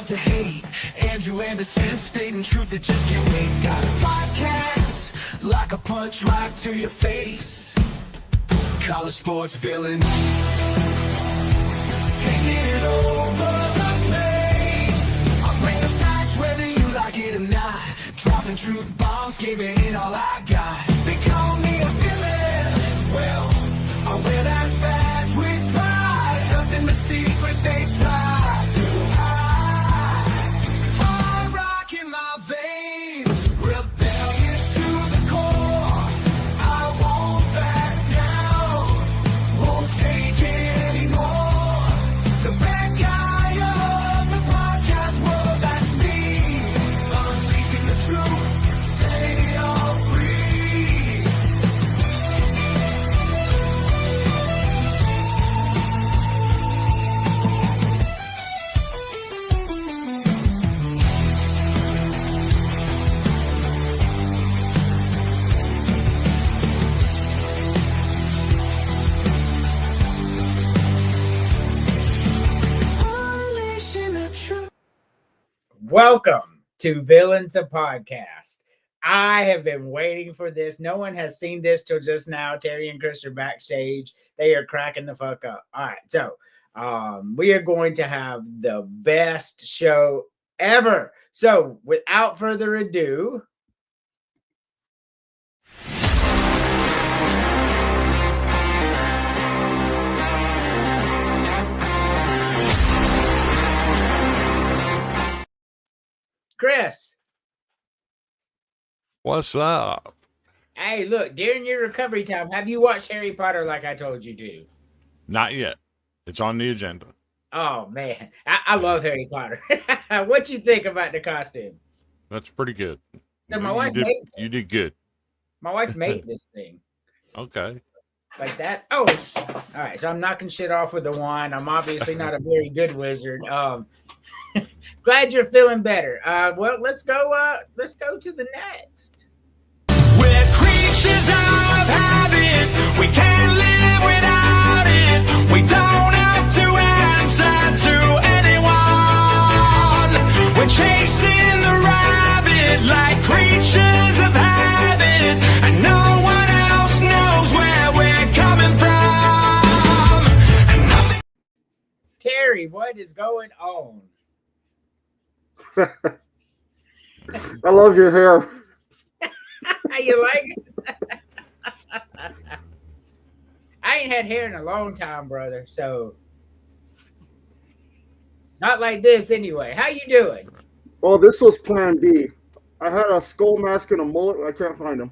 love to hate. Andrew Anderson, spitting truth that just can't wait. Got a podcast, like a punch right to your face. College sports villain, taking it over the place. I bring the facts whether you like it or not. Dropping truth bombs, giving it all I got. They call me a villain. Well, I wear that badge with pride. Nothing but secrets they try to hide. I'm rocking my veins, rebellious to the core. I won't back down, won't take it anymore. The bad guy of the podcast world, that's me. Unleashing the truth, setting it all free. Unleashing the truth. Welcome to Villains the Podcast. I have been waiting for this. No one has seen this till just now. Terry and Chris are backstage. They are cracking the fuck up. All right, so we are going to have the best show ever. So without further ado, Chris. What's up? Hey, look, during your recovery time, have you watched Harry Potter like I told you to? Not yet. It's on the agenda. Oh, man. I love Harry Potter. What you think about the costume? That's pretty good. So my wife made this. You did good. My wife made this thing. Okay. Like that. Oh, all right. So I'm knocking shit off with the wand. I'm obviously not a very good wizard. Glad you're feeling better. Well, let's go to the next. We're creatures of habit. We can't live without it. We don't have to answer to anyone. We're chasing the rabbit like creatures of habit, and no one else knows where we're coming from. And nothing. Terry, what is going on? I love your hair. You like it? I ain't had hair in a long time, brother. So not like this anyway. How you doing? Well, this was Plan B. I had a skull mask and a mullet. I can't find them.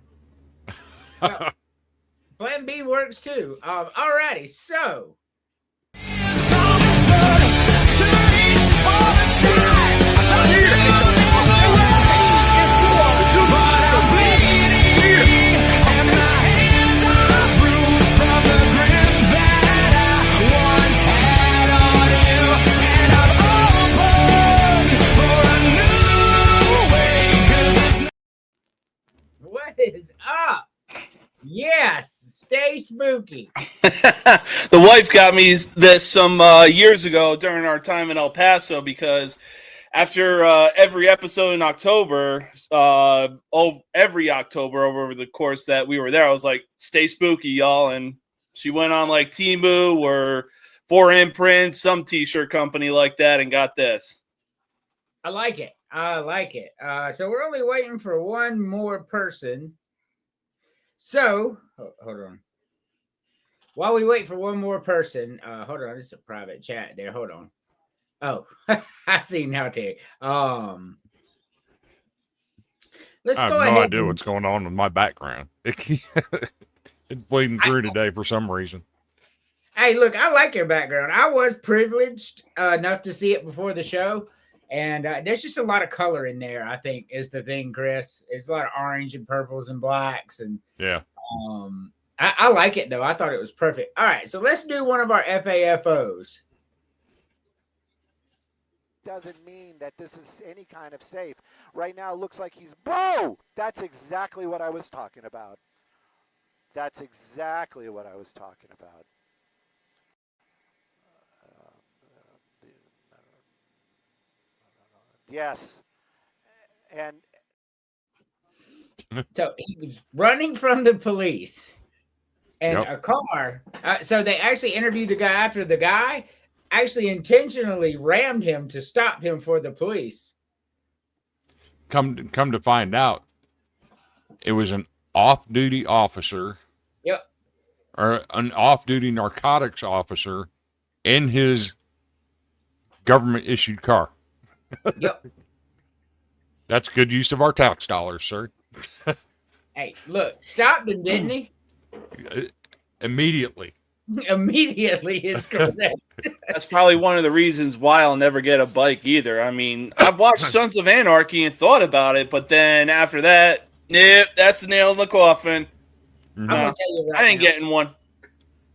Plan B works too. Alrighty, so what is up? Yes, stay spooky. The wife got me this some years ago during our time in El Paso, because after every episode in October, every October over the course that we were there, I was like, stay spooky, y'all. And she went on like Temu or 4Imprint, some t-shirt company like that, and got this. I like it. So we're only waiting for one more person. So, hold on. While we wait for one more person, hold on. This is a private chat there. Hold on. Oh, I see now, Terry. Let's I have go no ahead. idea what's going on with my background. It's bleeding through today for some reason. Hey, look, I like your background. I was privileged enough to see it before the show. And there's just a lot of color in there, I think, is the thing, Chris. It's a lot of orange and purples and blacks. And Yeah. I like it, though. I thought it was perfect. All right, so let's do one of our FAFOs. Doesn't mean that this is any kind of safe. Right now, it looks like he's... Whoa! That's exactly what I was talking about. That's exactly what I was talking about. Yes. And So he was running from the police, and Yep. a car. So they actually interviewed the guy after the guy actually intentionally rammed him to stop him for the police. Come to find out, it was an off-duty officer. Yep. Or an off-duty narcotics officer in his government-issued car. Yep. That's good use of our tax dollars, sir. Hey, look, stopped him, didn't he? Immediately. Immediately is correct. That's probably one of the reasons why I'll never get a bike either. I mean, I've watched Sons of Anarchy and thought about it, but then after that, yep, that's the nail in the coffin. I'm gonna tell you right I ain't now, getting one.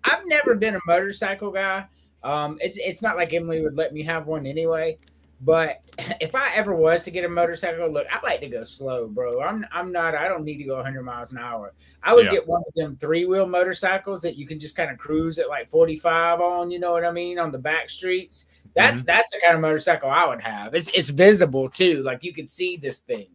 I've never been a motorcycle guy. It's not like Emily would let me have one anyway. But if I ever was to get a motorcycle, look, I like to go slow, bro. I don't need to go 100 miles an hour. I would get one of them 3-wheel motorcycles that you can just kind of cruise at like 45 on, you know what I mean, on the back streets. That's the kind of motorcycle I would have. It's visible too, like you can see this thing.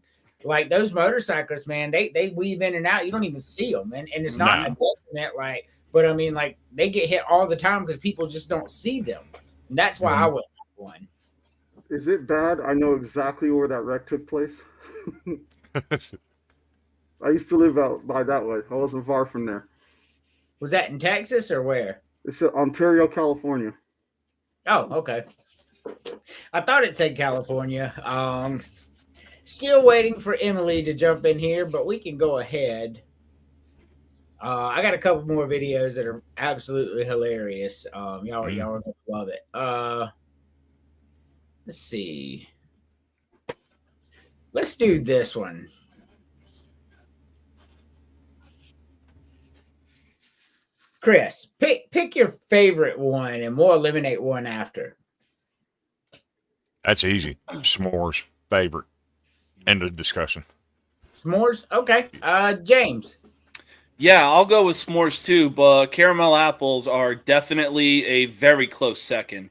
Like those motorcyclists, man, they weave in and out. You don't even see them, and it's not a detriment, like. But I mean, like they get hit all the time because people just don't see them. And that's why I would have one. Is it bad? I know exactly where that wreck took place. I used to live out by that way. I wasn't far from there. Was that in Texas or where? It's Ontario, California. Oh, okay. I thought it said California. Still waiting for Emily to jump in here, but we can go ahead. I got a couple more videos that are absolutely hilarious. Y'all are gonna love it. Let's see. Let's do this one. Chris, pick your favorite one, and we'll eliminate one after. That's easy. S'mores, favorite. End of discussion. S'mores? Okay. James. Yeah, I'll go with s'mores too, but caramel apples are definitely a very close second.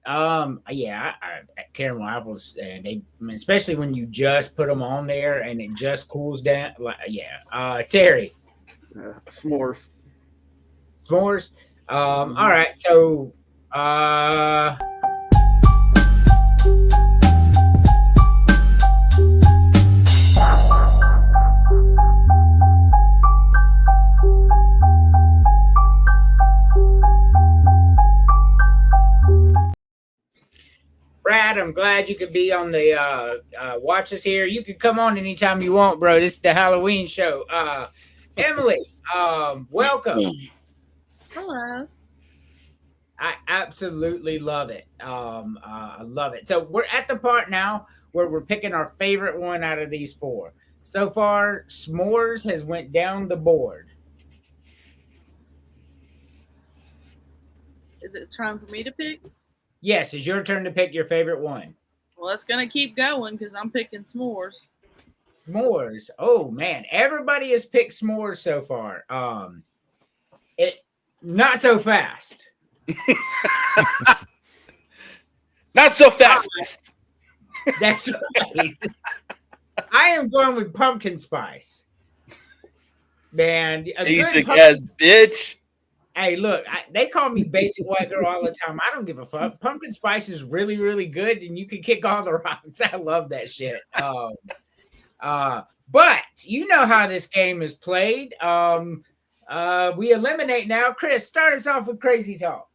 Yeah, caramel apples, they, especially when you just put them on there and it just cools down. Like, yeah. Terry. S'mores. S'mores. All right. So, Brad, I'm glad you could be on the watch us here. You can come on anytime you want, bro. This is the Halloween show. Emily, welcome. Hello. I absolutely love it. I love it. So we're at the part now where we're picking our favorite one out of these four. So far, s'mores has went down the board. Is it time for me to pick? Yes, it's your turn to pick your favorite one. Well, it's going to keep going because I'm picking s'mores. S'mores. Oh man, everybody has picked s'mores so far. It not so fast. Not so fast. That's right. I am going with pumpkin spice. Man, Basic as bitch. Hey, look, they call me basic white girl all the time. I don't give a fuck. Pumpkin spice is really, really good, and you can kick all the rocks. I love that shit. But you know how this game is played. We eliminate now. Chris, start us off with crazy talk.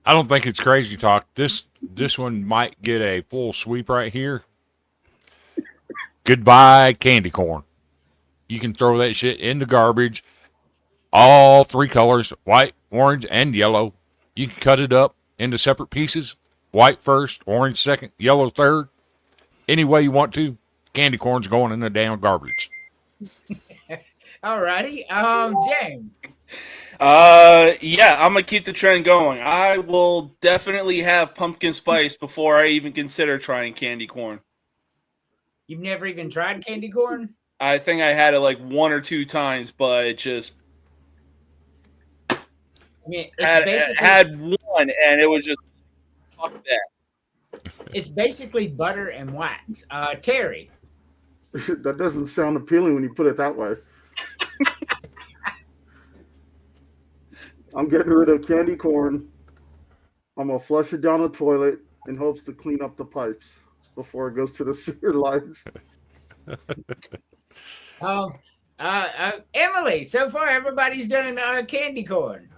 I don't think it's crazy talk. This one might get a full sweep right here. Goodbye, candy corn. You can throw that shit in the garbage. All three colors, white, orange, and yellow. You can cut it up into separate pieces. White first, orange second, yellow third. Any way you want to. Candy corn's going in the damn garbage. All righty. James. Yeah, I'm gonna keep the trend going. I will definitely have pumpkin spice before I even consider trying candy corn. You've never even tried candy corn? I think I had it like 1 or 2 times, but it just I mean, it's basically had one, and it was just fuck that. it's basically butter and wax. Terry, That doesn't sound appealing when you put it that way. I'm getting rid of candy corn. I'm gonna flush it down the toilet in hopes to clean up the pipes before it goes to the sewer lines. Emily, so far everybody's done candy corn.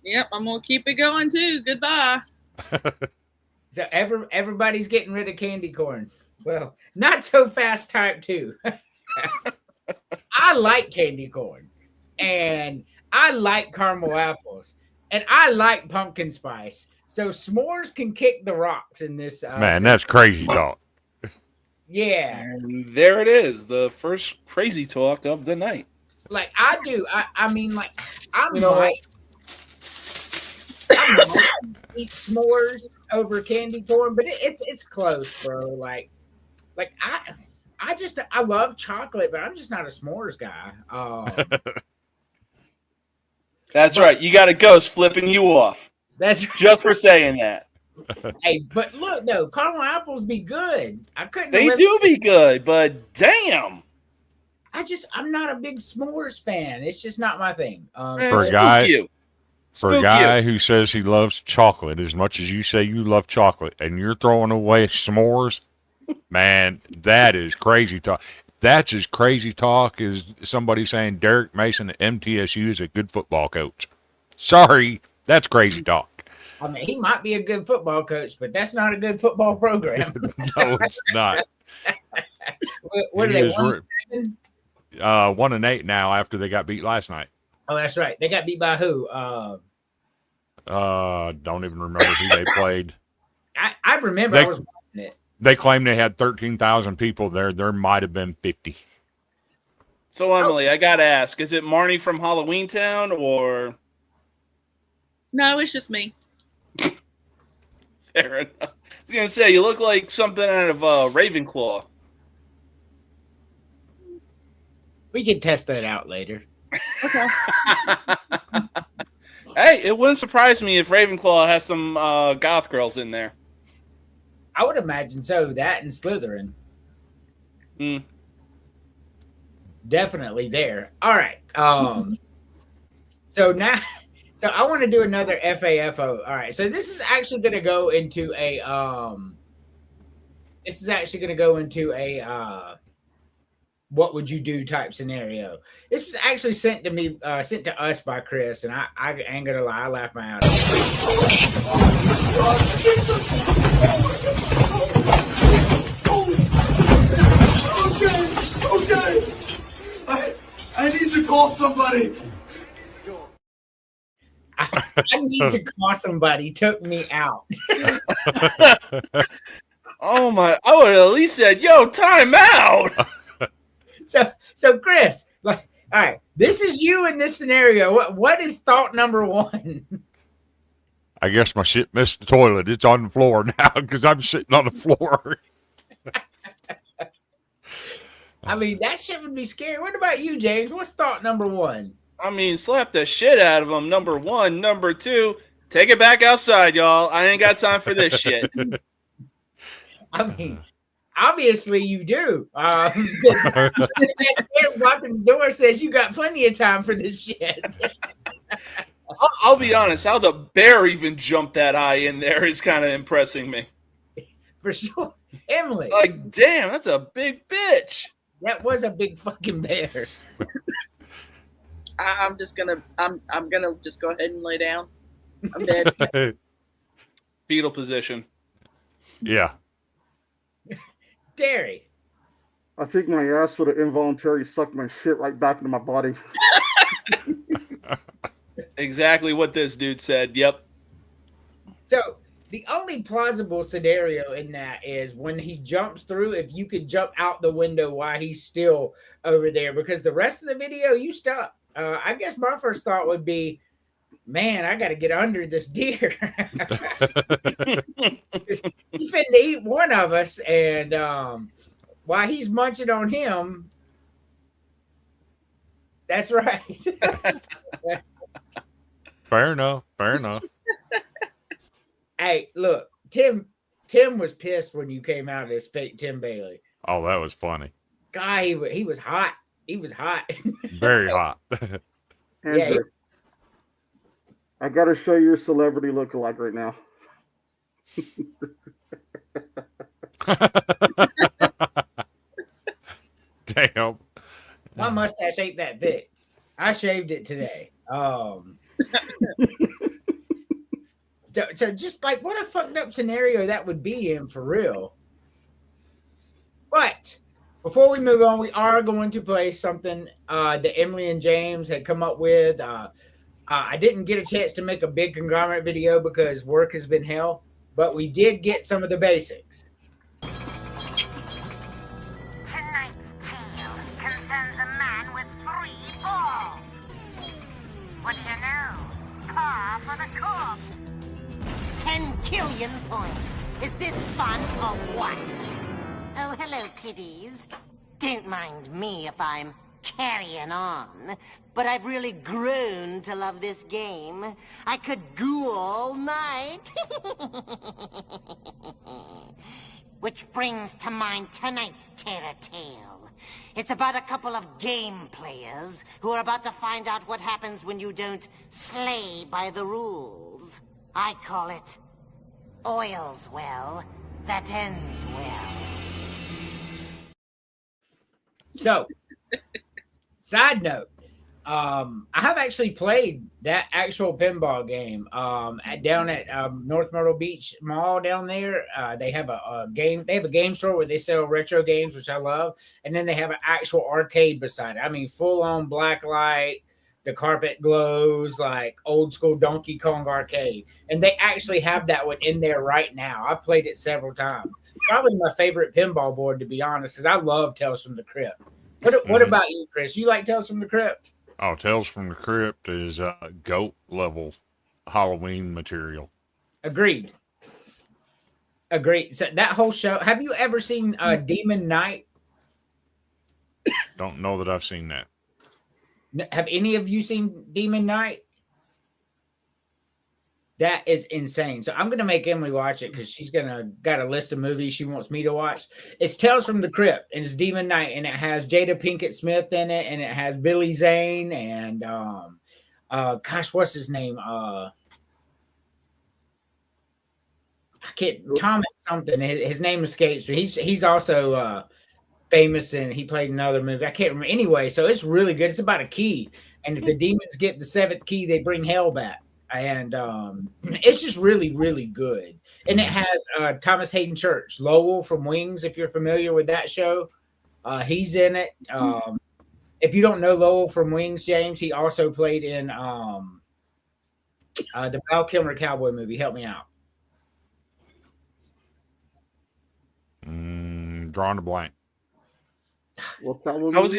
Yep, I'm gonna keep it going too. Goodbye. So everybody's getting rid of candy corn. Well, not so fast type 2. I like candy corn, and I like caramel apples, and I like pumpkin spice. So s'mores can kick the rocks in this. Man, that's crazy talk. Yeah. And there it is, the first crazy talk of the night. Like I do. I mean, like I You know might eat s'mores over candy corn, but it's close, bro. Like I love chocolate, but I'm just not a s'mores guy. That's right. You got a ghost flipping you off That's just for saying that. Hey, but look though, caramel apples be good. I couldn't. They do be good, but damn. I'm not a big s'mores fan. It's just not my thing. Man, For a spook guy- you. For a Spook guy you. who says he loves chocolate as much as you say you love chocolate, and you're throwing away s'mores, man, that is crazy talk. That's as crazy talk as somebody saying Derek Mason at MTSU is a good football coach. Sorry, that's crazy talk. I mean, he might be a good football coach, but that's not a good football program. No, it's not. What are He they? is 1-7? 1-8 now after they got beat last night. Oh, that's right. They got beat by who? Don't even remember who they played. I remember They- I was watching it. They claim they had 13,000 people there. There might have been 50. So Emily, I gotta ask, is it Marnie from Halloween Town or No, it's just me. fair enough? I was gonna say you look like something out of Ravenclaw. We can test that out later. Okay. Hey, it wouldn't surprise me if Ravenclaw has some goth girls in there. I would imagine so. That and Slytherin. Hmm. Definitely there. All right. So now, so I want to do another FAFO. All right. So this is actually going to go into a what would you do type scenario. This was actually sent to us by Chris, and I ain't gonna lie, I laughed my ass Okay. I need to call somebody. I need to call somebody. Took me out. Oh my! I would have at least said, "Yo, time out." So Chris, like, all right, this is you in this scenario. What is thought number one? I guess my shit missed the toilet. It's on the floor now because I'm sitting on the floor. I mean, that shit would be scary. What about you, James? What's thought number one? I mean, slap the shit out of them. Number one, number two, take it back outside, y'all. I ain't got time for this shit. I mean, obviously you do. That scared walking the door says you got plenty of time for this shit. I'll be honest. How the bear even jumped that high in there is kind of impressing me. For sure. Emily, Like, damn, that's a big bitch. that was a big fucking bear. I'm gonna just go ahead and lay down. I'm dead. Fetal position. Yeah. Derry. I think my ass would have involuntarily sucked my shit right back into my body. Exactly what this dude said. Yep. So the only plausible scenario in that is when he jumps through, if you could jump out the window while he's still over there, because the rest of the video, you stuck. I guess my first thought would be, man, I got to get under this deer. He's finna eat one of us, and while he's munching on him, that's right. Fair enough. Fair enough. Hey, look, Tim, Tim was pissed when you came out as fake Tim Bailey. Oh, that was funny. Guy, he was hot. He was hot. Very hot. Andrew, I got to show you your celebrity lookalike right now. Damn. My mustache ain't that thick. I shaved it today. So just like what a fucked up scenario that would be in for real. But before we move on, we are going to play something that Emily and James had come up with. I didn't get a chance to make a big conglomerate video because work has been hell, but we did get some of the basics. Tonight's tale concerns a man with 3 balls. What do you know? Par for the course. 10 billion points. Is this fun or what? Oh, hello, kiddies. Don't mind me if I'm carrying on, but I've really grown to love this game. I could go all night. Which brings to mind tonight's terror tale. It's about a couple of game players who are about to find out what happens when you don't slay by the rules. I call it oils well that ends well. So, side note, I have actually played that actual pinball game down at North Myrtle Beach Mall down there. They have a game. They have a game store where they sell retro games, which I love, and then they have an actual arcade beside it. I mean, full on black light. The carpet glows like old school Donkey Kong arcade, and they actually have that one in there right now. I've played it several times. Probably my favorite pinball board, to be honest, because I love Tales from the Crypt. What about you, Chris? You like Tales from the Crypt? Oh, Tales from the Crypt is GOAT level Halloween material. Agreed. So that whole show. Have you ever seen Demon Knight? Don't know that I've seen that. Have any of you seen Demon Knight? That is insane. So I'm gonna make Emily watch it because she's got a list of movies she wants me to watch. It's Tales from the Crypt and it's Demon Knight, and it has Jada Pinkett Smith in it, and it has Billy Zane and gosh, what's his name? I can't Thomas something. His name escapes me. He's also famous and he played another movie. I can't remember. Anyway, so it's really good. It's about a key, and if the demons get the 7th key, they bring hell back. And it's just really, really good. And it has Thomas Hayden Church, Lowell from Wings, if you're familiar with that show. He's in it. If you don't know Lowell from Wings, James, he also played in the Val Kilmer Cowboy movie. Help me out. Drawing a blank. I was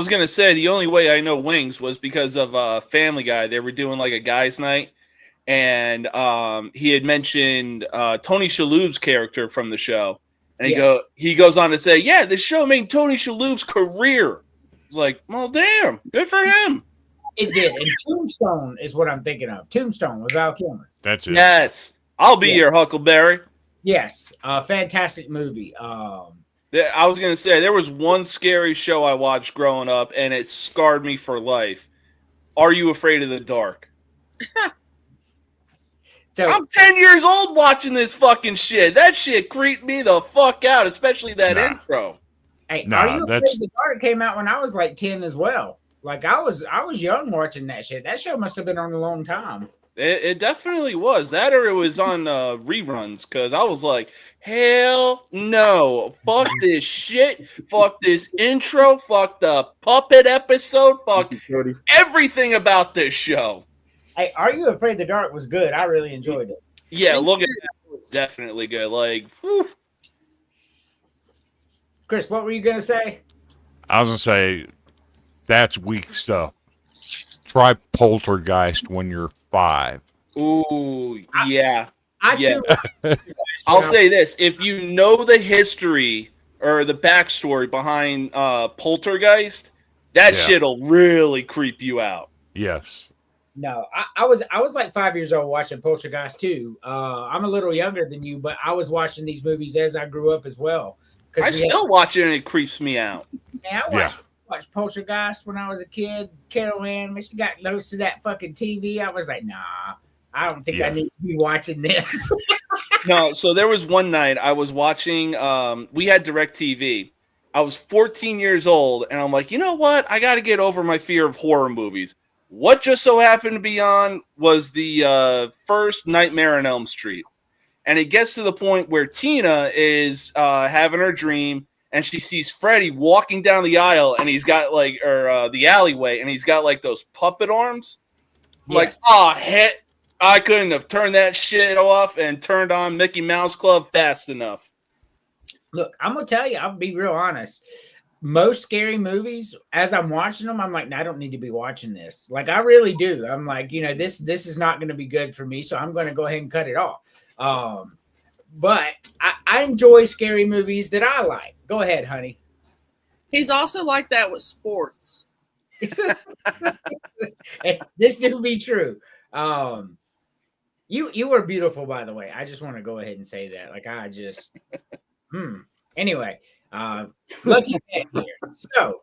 gonna say the only way I know Wings was because of Family Guy. They were doing like a guys' night, and he had mentioned Tony Shalhoub's character from the show, and he goes on to say, "Yeah, this show made Tony Shalhoub's career." It's like, well, damn, good for him. It did, and Tombstone is what I'm thinking of. Tombstone with Val Kilmer. That's it. Yes, I'll be your Huckleberry. Yes, fantastic movie. I was going to say, there was one scary show I watched growing up, and it scarred me for life. Are You Afraid of the Dark? So, I'm 10 years old watching this fucking shit. That shit creeped me the fuck out, especially that intro. Hey, Are You Afraid of the Dark came out when I was like 10 as well. Like I was young watching that shit. That show must have been on a long time. It definitely was. That or it was on reruns, because I was like, hell no. Fuck this shit. Fuck this intro. Fuck the puppet episode. Fuck everything about this show. Hey, Are You Afraid of the Dark was good. I really enjoyed it. Yeah, look at that. It was definitely good. Like, whew. Chris, what were you going to say? I was going to say, that's weak stuff. Try Poltergeist when you're 5. Ooh, yeah. I I'll say this. If you know the history or the backstory behind Poltergeist, that shit'll really creep you out. Yes. No, I was like 5 years old watching Poltergeist too. I'm a little younger than you, but I was watching these movies as I grew up as well. I still watch it and it creeps me out. Man, I watched Poltergeist when I was a kid. Carol Ann, when she got close to that fucking TV, I was like, nah, I don't think I need to be watching this. No, so there was one night I was watching, we had DirecTV. I was 14 years old, and I'm like, you know what? I got to get over my fear of horror movies. What just so happened to be on was the first Nightmare on Elm Street. And it gets to the point where Tina is having her dream, and she sees Freddy walking down the aisle, and he's got like, or the alleyway, and he's got like those puppet arms. Yes. Like, oh, heck, I couldn't have turned that shit off and turned on Mickey Mouse Club fast enough. Look, I'm gonna tell you, I'll be real honest. Most scary movies, as I'm watching them, I'm like, no, I don't need to be watching this. Like, I really do. I'm like, this is not going to be good for me, so I'm going to go ahead and cut it off. But I enjoy scary movies that I like. Go ahead, honey. He's also like that with sports. This do be true. You were beautiful, by the way. I just want to go ahead and say that. Like, I just anyway, lucky man here. So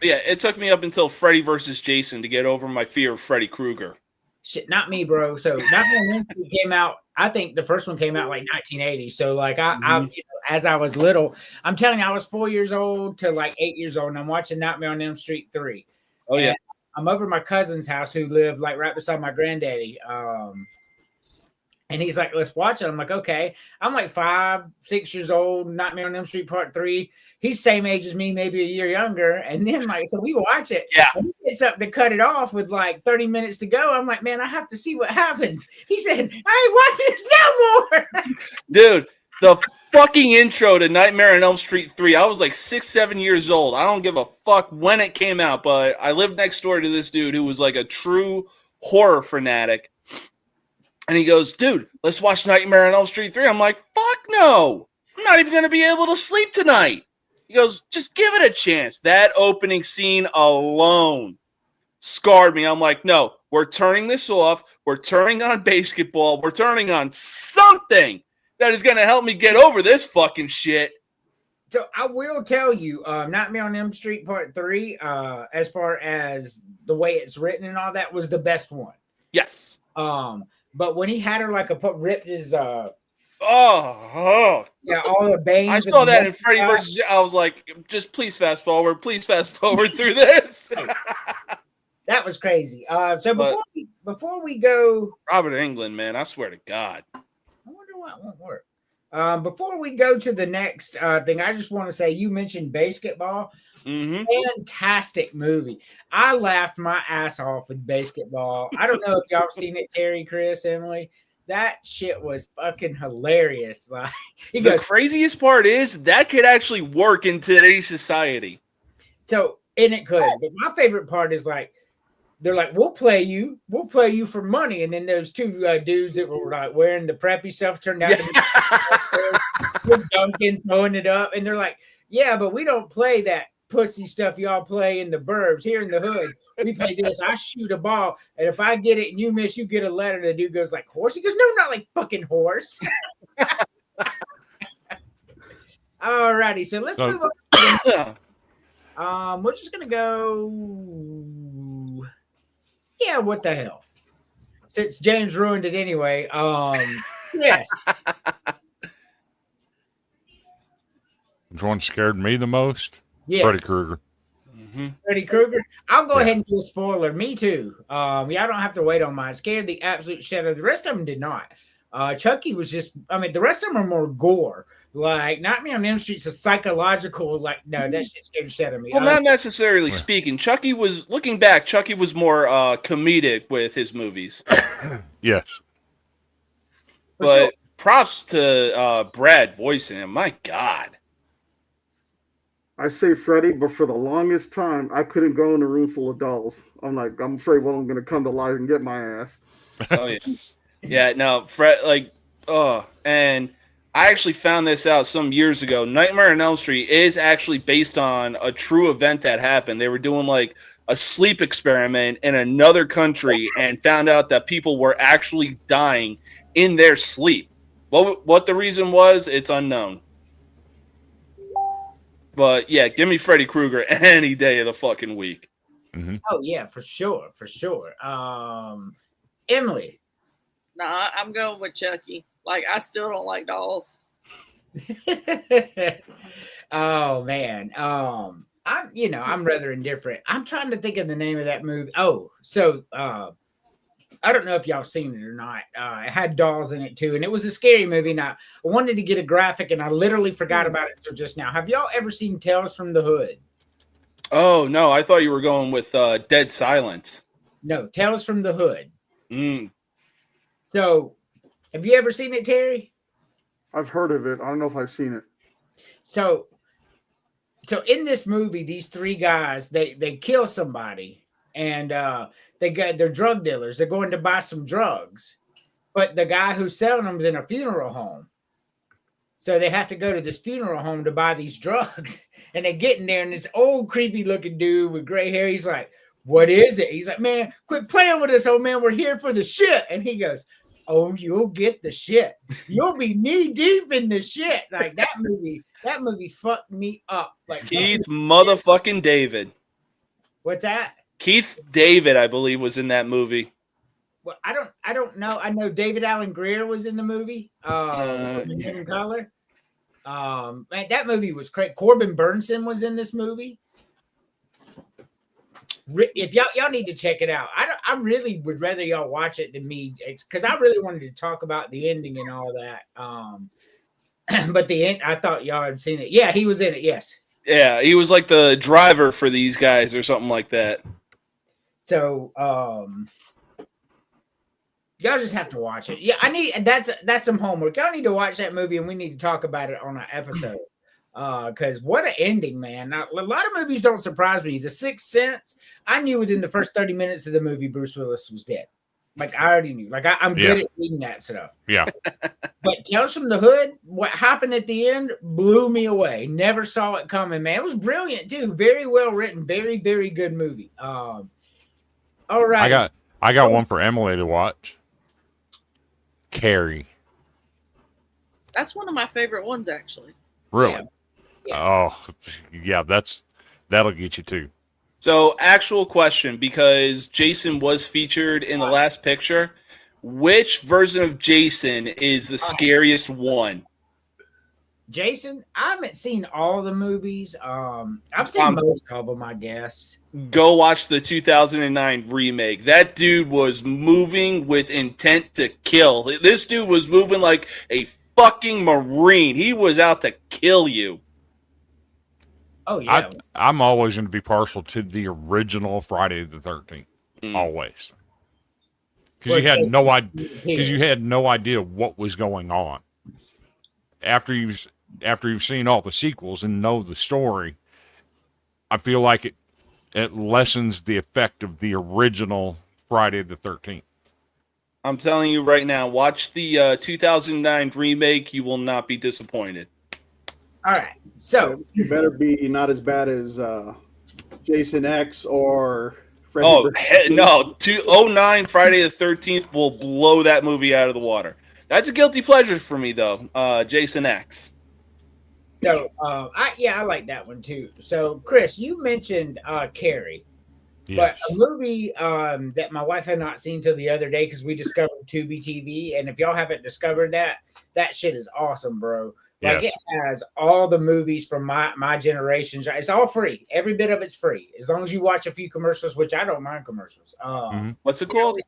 yeah, it took me up until Freddy versus Jason to get over my fear of Freddy Krueger. Shit, not me, bro. So Nightmare came out. I think the first one came out like 1980. So like I as I was little, I'm telling you, I was 4 years old to like 8 years old, and I'm watching Nightmare on Elm Street 3. Oh yeah. I'm over at my cousin's house who lived like right beside my granddaddy. And he's like, let's watch it. I'm like, okay. I'm like 5, 6 years old, Nightmare on Elm Street Part 3. He's same age as me, maybe a year younger. And then like, so we watch it. Yeah. And he gets up to cut it off with like 30 minutes to go. I'm like, man, I have to see what happens. He said, I ain't watching this no more. Dude, the fucking intro to Nightmare on Elm Street 3. I was like 6, 7 years old. I don't give a fuck when it came out, but I lived next door to this dude who was like a true horror fanatic. And he goes, dude, let's watch Nightmare on Elm Street 3. I'm like, fuck no. I'm not even going to be able to sleep tonight. He goes, just give it a chance. That opening scene alone scarred me. I'm like, no, we're turning this off. We're turning on basketball. We're turning on something that is going to help me get over this fucking shit. So I will tell you, Nightmare on Elm Street Part 3, as far as the way it's written and all that, was the best one. Yes. But when he had her like ripped his yeah, all the veins. I saw that in Freddy versus. I was like, just please fast forward through this. That was crazy. So before we go, Robert Englund, man, I swear to God. I wonder why it won't work. Before we go to the next thing, I just want to say you mentioned Basketball. Fantastic movie. I laughed my ass off with Basketball. I don't know if y'all seen it, Terry, Chris, Emily. That shit was fucking hilarious. Like the craziest part is that could actually work in today's society. So, and it could. But my favorite part is like they're like, we'll play you for money. And then those two dudes that were like wearing the preppy stuff turned out to be dunking, throwing it up, and they're like, yeah, but we don't play that pussy stuff y'all play in the burbs. Here in the hood, we play this. I shoot a ball, and if I get it and you miss, you get a letter. The dude goes like, horse? He goes, no, not like fucking horse. Alrighty, so let's move on. We're just gonna go. Yeah, what the hell? Since James ruined it anyway. Yes. Which one scared me the most? Yes. Freddy Krueger. Freddy Krueger. I'll go ahead and do a spoiler. Me too. Yeah, I don't have to wait on mine. Scared the absolute shit out of the rest of them did not. Chucky was just, the rest of them are more gore. Like, Nightmare on Elm Street's a psychological, like, no, that shit scared the shit out of me. Well, not necessarily speaking. Chucky was more comedic with his movies. Yes. But props to Brad voicing him. My God. I say Freddy, but for the longest time, I couldn't go in a room full of dolls. I'm like, I'm afraid one of them going to come to life and get my ass. Oh, yeah. Yeah, no, and I actually found this out some years ago. Nightmare on Elm Street is actually based on a true event that happened. They were doing like a sleep experiment in another country and found out that people were actually dying in their sleep. What the reason was, it's unknown. But yeah, give me Freddy Krueger any day of the fucking week. Mm-hmm. Oh yeah, for sure. Emily. Nah, I'm going with Chucky. Like, I still don't like dolls. Oh man. I'm rather indifferent. I'm trying to think of the name of that movie. Oh, so I don't know if y'all seen it or not. It had dolls in it too, and it was a scary movie. And I wanted to get a graphic, and I literally forgot about it until just now. Have y'all ever seen Tales from the Hood? Oh no, I thought you were going with Dead Silence. No, Tales from the Hood. Mm. So, have you ever seen it, Terry? I've heard of it. I don't know if I've seen it. So in this movie, these three guys they kill somebody, and they're drug dealers. They're going to buy some drugs, but the guy who's selling them is in a funeral home. So they have to go to this funeral home to buy these drugs, and they get in there, and this old creepy looking dude with gray hair, he's like, "What is it?" He's like, "Man, quit playing with us, old man. We're here for the shit." And he goes, "Oh, you'll get the shit. You'll be knee deep in the shit." Like that movie fucked me up. Like Keith motherfucking David. What's that? Keith David, I believe, was in that movie. Well, I don't know. I know David Allen Greer was in the movie. In Color. Man, that movie was great. Corbin Burnson was in this movie. If y'all need to check it out. I really would rather y'all watch it than me, because I really wanted to talk about the ending and all that. But the end, I thought y'all had seen it. Yeah, he was in it. Yes. Yeah, he was like the driver for these guys or something like that. So, y'all just have to watch it. Yeah, that's some homework. Y'all need to watch that movie, and we need to talk about it on an episode. Because what an ending, man. Now, a lot of movies don't surprise me. The Sixth Sense, I knew within the first 30 minutes of the movie Bruce Willis was dead. Like, I already knew. Like, I'm good at reading that stuff. Yeah. But Tales from the Hood, what happened at the end blew me away. Never saw it coming, man. It was brilliant, too. Very well written. Very, very good movie. All right. I got one for Emily to watch. Carrie. That's one of my favorite ones, actually. Really? Yeah. Oh, yeah, that'll get you too. So, actual question, because Jason was featured in the last picture, which version of Jason is the scariest one? Jason, I haven't seen all the movies. I've seen most of them, I guess. Go watch the 2009 remake. That dude was moving with intent to kill. This dude was moving like a fucking Marine. He was out to kill you. Oh, yeah. I'm always going to be partial to the original Friday the 13th. Always. Because you had no idea. Because you had no idea what was going on. After you've seen all the sequels and know the story, I feel like it lessens the effect of the original Friday the 13th. I'm telling you right now, watch the 2009 remake. You will not be disappointed. All right. So it better be not as bad as Jason X or Freddy. Oh, no. 2009 Friday the 13th will blow that movie out of the water. That's a guilty pleasure for me, though. Jason X. So, I like that one too. So, Chris, you mentioned Carrie, Yes. but a movie that my wife had not seen till the other day because we discovered Tubi TV, and if y'all haven't discovered that shit is awesome, bro. Like Yes. it has all the movies from my generation. It's all free. Every bit of it's free as long as you watch a few commercials, which I don't mind commercials. What's it called?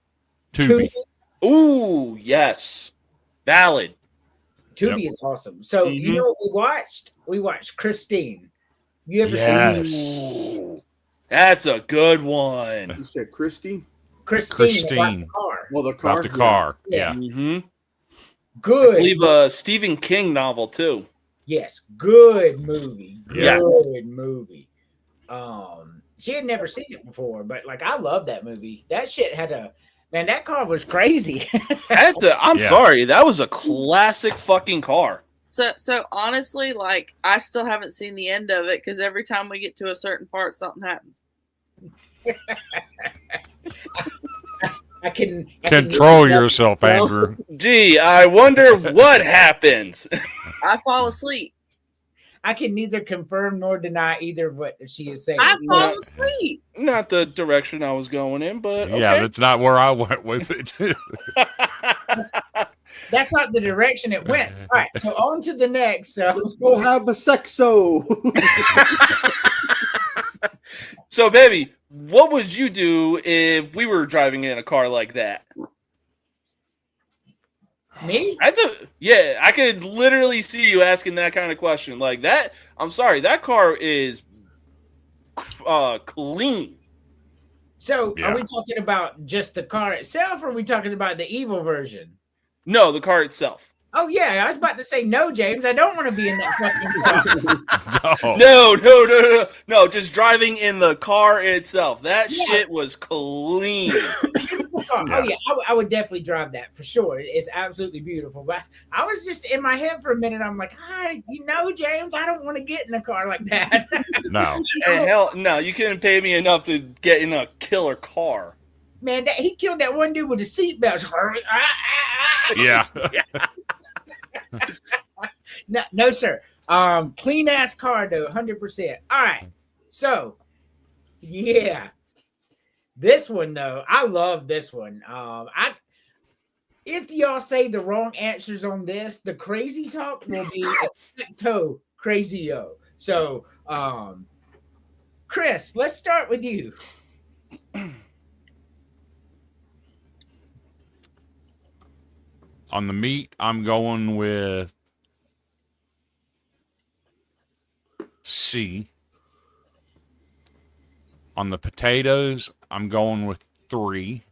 Tubi. Ooh, yes. Valid. Tubi is awesome. So you know what we watched Christine. You ever seen Ooh, that's a good one. You said Christy? Christine. About the car. Well, the car. About the car. Yeah. Mm-hmm. Good. I believe a Stephen King novel too. Yes, good movie. Yeah. Good movie. She had never seen it before, but like I love that movie. That shit had that car was crazy. I'm sorry, that was a classic fucking car. So honestly, like I still haven't seen the end of it because every time we get to a certain part, something happens. I can Control yourself, Andrew. Gee, I wonder what happens. I fall asleep. I can neither confirm nor deny either of what she is saying. I fall asleep. Not the direction I was going in, but okay. Yeah, that's not where I went with it. That's not the direction it went. All right, so on to the next. Let's go have a sexo. So, baby, what would you do if we were driving in a car like that? Me? Yeah, I could literally see you asking that kind of question like that. I'm sorry, that car is clean. So Yeah. are we talking about just the car itself, or are we talking about the evil version? No, the car itself. Oh yeah, I was about to say no, James. I don't want to be in that fucking car. No. Just driving in the car itself. That shit was clean. Beautiful car. Oh yeah, I would definitely drive that for sure. It's absolutely beautiful. But I was just in my head for a minute. I'm like, hi, James, I don't want to get in a car like that. No. And hell, no, you couldn't pay me enough to get in a killer car. Man, he killed that one dude with the seatbelt. Yeah. No, sir. Clean ass car though, 100%. All right. So, yeah. This one though, I love this one. If y'all say the wrong answers on this, the crazy talk will be expecto crazio. So, Chris, let's start with you. On the meat, I'm going with C. On the potatoes, I'm going with 3.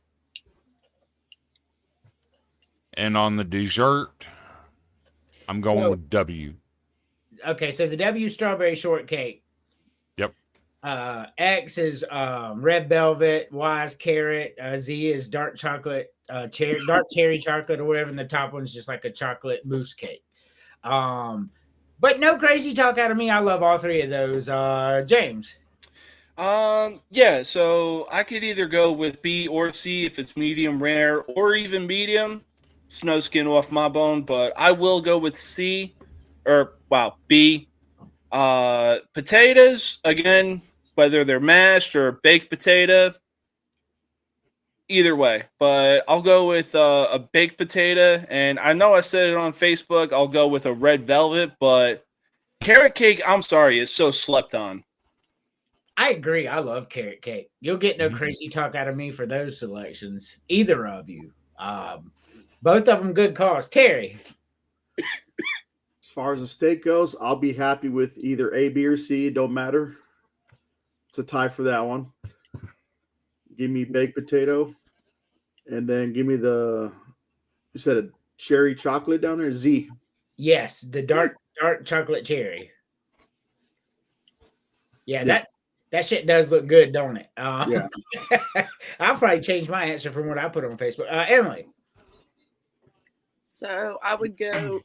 And on the dessert, I'm going with W. Okay, so the W is strawberry shortcake. Yep. X is red velvet. Y is carrot. Z is dark chocolate, dark cherry chocolate, or whatever. And the top one's just like a chocolate mousse cake. But no crazy talk out of me. I love all 3 of those. James. Yeah, so I could either go with B or C if it's medium rare or even medium. It's no skin off my bone, but I will go with C B. Potatoes, again, whether they're mashed or baked potato, either way. But I'll go with a baked potato, and I know I said it on Facebook, I'll go with a red velvet, but carrot cake, I'm sorry, is so slept on. I agree. I love carrot cake. You'll get no crazy talk out of me for those selections. Either of you. Both of them good calls. Terry. As far as the steak goes, I'll be happy with either A, B, or C. It don't matter. It's a tie for that one. Give me baked potato. And then give me you said a cherry chocolate down there? Z. Yes, the dark chocolate cherry. Yeah, that shit does look good, don't it? Yeah. I'll probably change my answer from what I put on Facebook. Emily. So I would go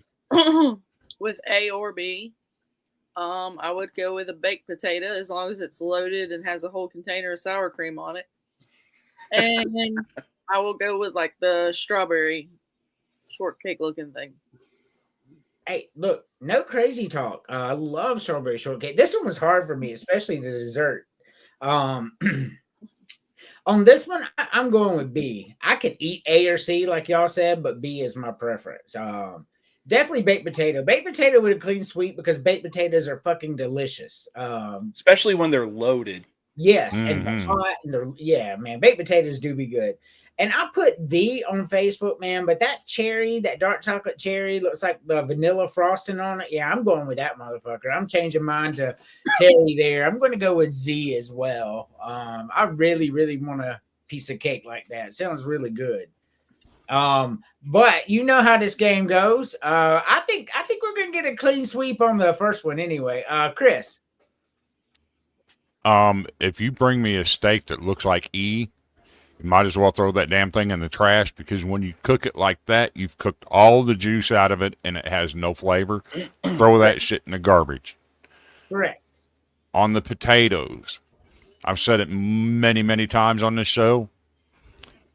with A or B. I would go with a baked potato as long as it's loaded and has a whole container of sour cream on it. And I will go with like the strawberry shortcake looking thing. Hey, look, no crazy talk. I love strawberry shortcake. This one was hard for me, especially the dessert. On this one, I'm going with B. I could eat A or C, like y'all said, but B is my preference. Definitely baked potato. Baked potato with a clean sweep because baked potatoes are fucking delicious. Especially when they're loaded. Yes, and they're hot. And man, baked potatoes do be good. And I put D on Facebook, man, but that dark chocolate cherry looks like the vanilla frosting on it. Yeah, I'm going with that motherfucker. I'm changing mine to Terry there. I'm going to go with Z as well. I really, really want a piece of cake like that. It sounds really good. But you know how this game goes. I think we're going to get a clean sweep on the first one anyway. Chris. If you bring me a steak that looks like E, you might as well throw that damn thing in the trash because when you cook it like that, you've cooked all the juice out of it and it has no flavor. Throw that shit in the garbage. Correct. On the potatoes, I've said it many, many times on this show.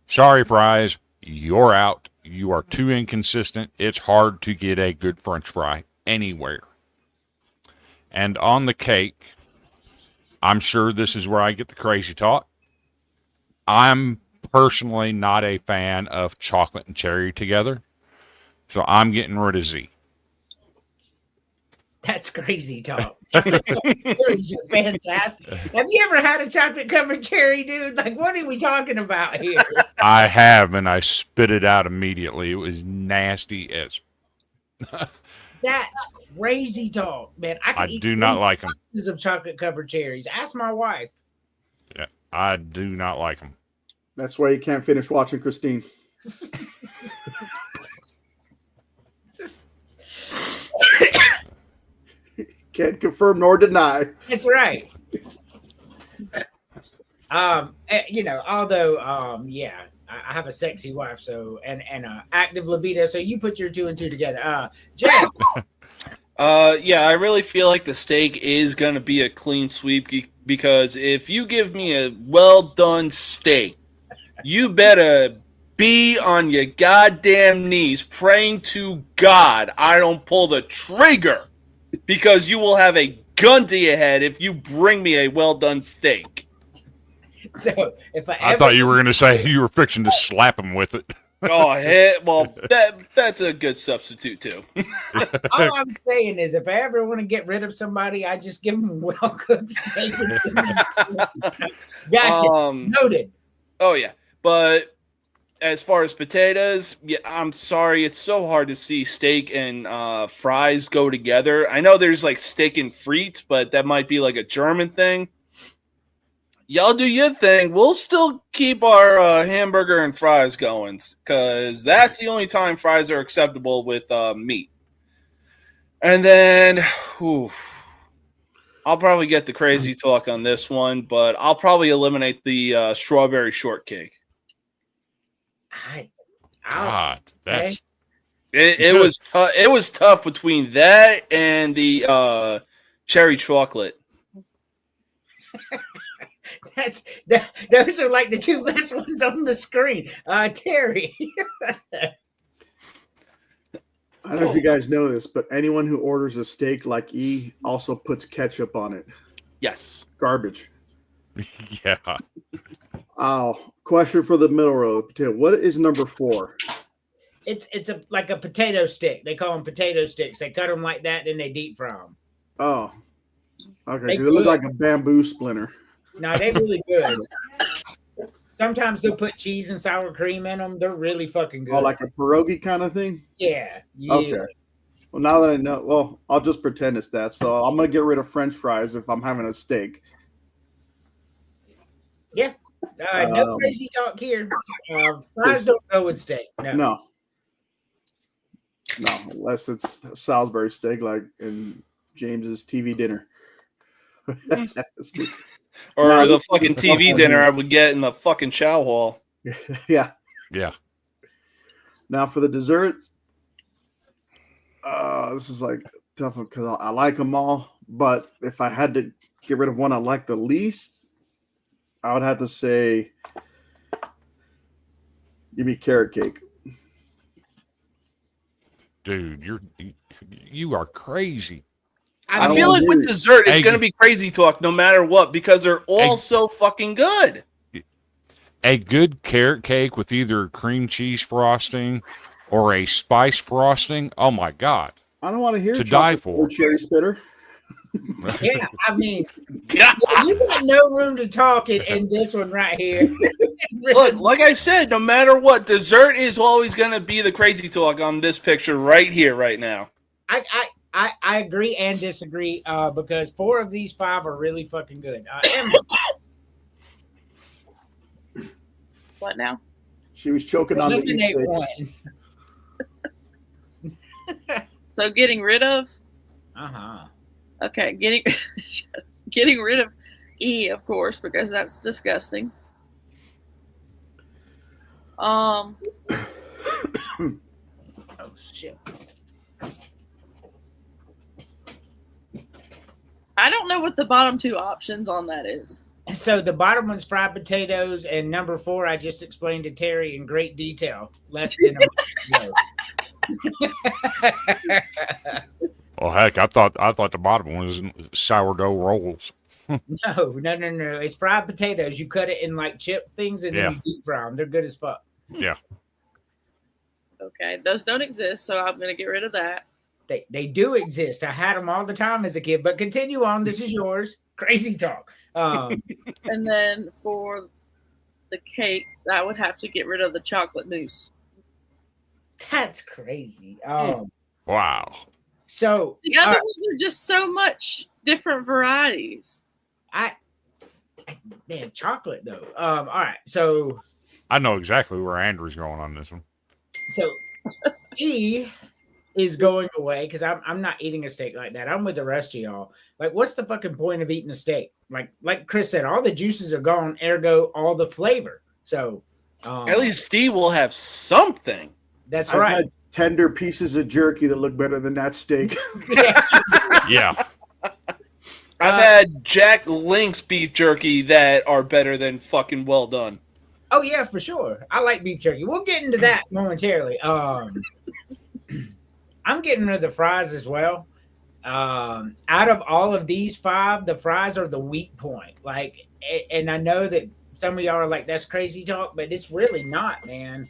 Sorry, fries. You're out. You are too inconsistent. It's hard to get a good French fry anywhere. And on the cake, I'm sure this is where I get the crazy talk. I'm personally not a fan of chocolate and cherry together. So I'm getting rid of Z. That's crazy talk. Chocolate cherries are fantastic. Have you ever had a chocolate covered cherry, dude? Like, what are we talking about here? I have, and I spit it out immediately. It was nasty as. That's crazy talk, man. I could eat do not 3 like them. boxes of chocolate covered cherries. Ask my wife. Yeah, I do not like them. That's why you can't finish watching Christine. Can't confirm nor deny. That's right. Although, yeah, I have a sexy wife, so and active libido, so you put your 2 and 2 together. Jeff. Yeah, I really feel like the steak is going to be a clean sweep because if you give me a well done steak, you better be on your goddamn knees praying to God I don't pull the trigger because you will have a gun to your head if you bring me a well done steak. So if I thought you were going to say you were fixing to slap him with it. Oh, well, that's a good substitute too. All I'm saying is, if I ever want to get rid of somebody, I just give them well cooked steak. Gotcha. Noted. Oh yeah, but as far as potatoes, yeah, I'm sorry, it's so hard to see steak and fries go together. I know there's like steak and frites, but that might be like a German thing. Y'all do your thing. We'll still keep our hamburger and fries going because that's the only time fries are acceptable with meat. And then, I'll probably get the crazy talk on this one, but I'll probably eliminate the strawberry shortcake. God, that's it was tough. It was tough between that and the cherry chocolate. Those are like the 2 best ones on the screen. Terry. I don't know if you guys know this, but anyone who orders a steak like E also puts ketchup on it. Yes. Garbage. Yeah. Oh, question for the middle row. What is number 4? It's like a potato stick. They call them potato sticks. They cut them like that, then they deep fry them. Oh, okay. They look like a bamboo splinter. No, they're really good. Sometimes they'll put cheese and sour cream in them. They're really fucking good. Oh, like a pierogi kind of thing? Yeah. Okay. Well, now that I know, well, I'll just pretend it's that. So I'm going to get rid of French fries if I'm having a steak. Yeah. No crazy talk here. Fries don't go with steak. No, unless it's Salisbury steak like in James's TV dinner. Or the fucking TV dinner I would get in the fucking chow hall. Yeah. Yeah. Now for the dessert, this is like tough because I like them all. But if I had to get rid of one I like the least, I would have to say, give me carrot cake. Dude, you are crazy. I feel like with dessert, it's going to be crazy talk no matter what because they're all so fucking good. A good carrot cake with either cream cheese frosting or a spice frosting. Oh my God. I don't want to hear to die for. Cherry spitter. Yeah, I mean, you got no room to talk in this one right here. Look, like I said, no matter what, dessert is always going to be the crazy talk on this picture right here, right now. I agree and disagree because 4 of these 5 are really fucking good. What now? She was choking on the East one. So getting rid of? Okay, getting rid of E, of course, because that's disgusting. Oh shit. I don't know what the bottom 2 options on that is. So the bottom one's fried potatoes, and number 4 I just explained to Terry in great detail less than a month ago. Well, heck, I thought the bottom one was sourdough rolls. No. It's fried potatoes. You cut it in like chip things, and then you deep fry them. They're good as fuck. Yeah. Okay, those don't exist, so I'm gonna get rid of that. They do exist. I had them all the time as a kid. But continue on. This is yours. Crazy talk. And then for the cakes, I would have to get rid of the chocolate mousse. That's crazy. Wow. So the other ones are just so much different varieties. Man, chocolate though. All right. So I know exactly where Andrew's going on this one. So E is going away because I'm not eating a steak like that. I'm with the rest of y'all. Like, what's the fucking point of eating a steak? Like Chris said, all the juices are gone, ergo all the flavor. So at least Steve will have something. That's I've right. had tender pieces of jerky that look better than that steak. Yeah. I've had Jack Link's beef jerky that are better than fucking well done. Oh yeah, for sure. I like beef jerky. We'll get into that momentarily. I'm getting rid of the fries as well. Out of all of these 5, the fries are the weak point. Like, and I know that some of y'all are like, that's crazy talk, but it's really not, man.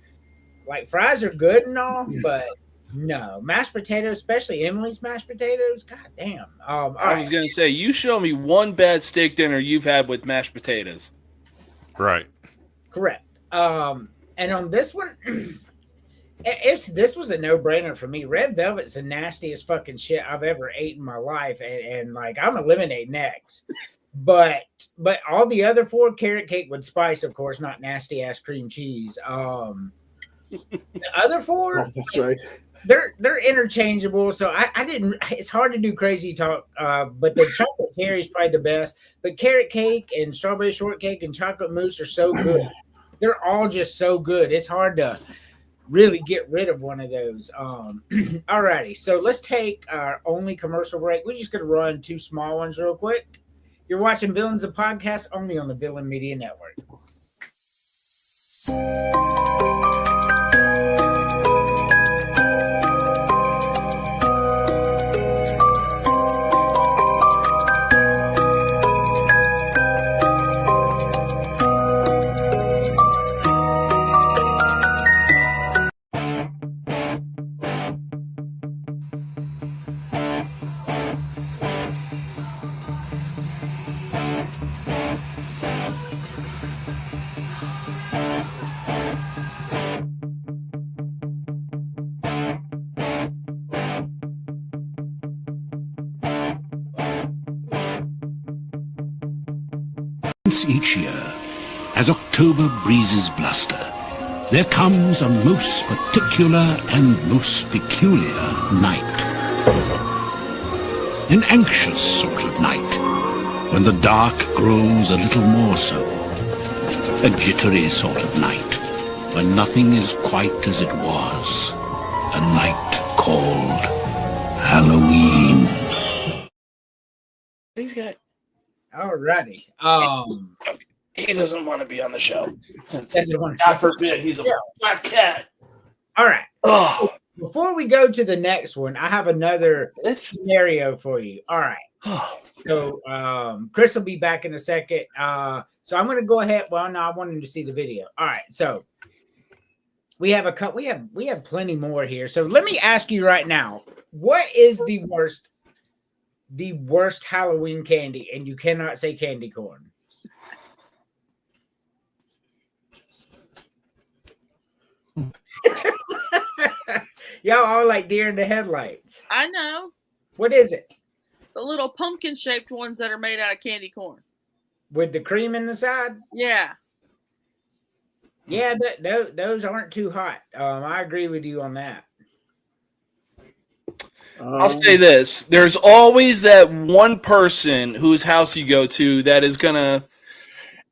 Like, fries are good and all, but no. Mashed potatoes, especially Emily's mashed potatoes, god damn. I was going to say, you show me one bad steak dinner you've had with mashed potatoes. Right. Correct. And on this one, this was a no-brainer for me. Red Velvet's the nastiest fucking shit I've ever ate in my life, and like I'm eliminating next. But all the other 4, carrot cake with spice, of course, not nasty ass cream cheese. The other 4, That's right. they're interchangeable. So I didn't. It's hard to do crazy talk. But the chocolate cherry is probably the best. But carrot cake and strawberry shortcake and chocolate mousse are so good. They're all just so good. It's hard to really get rid of one of those. Alrighty, so let's take our only commercial break. We're just gonna run 2 small ones real quick. You're watching Villains, the podcast, only on the Villain Media Network. Each year, as October breezes bluster, there comes a most particular and most peculiar night. An anxious sort of night, when the dark grows a little more so. A jittery sort of night, when nothing is quite as it was. A night called Halloween. He's got. Alrighty. He doesn't want to be on the show. Since God God forbid he's a black cat. All right. Oh. Before we go to the next one, I have another scenario for you. All right. So Chris will be back in a second. So I'm going to go ahead. Well, no, I wanted to see the video. All right. So we have we have plenty more here. So let me ask you right now, what is the worst Halloween candy? And you cannot say candy corn. Y'all all like deer in the headlights. I know. What is it? The little pumpkin shaped ones that are made out of candy corn. With the cream in the side? Yeah. Yeah, those aren't too hot. I agree with you on that. I'll say this. There's always that one person whose house you go to that is going to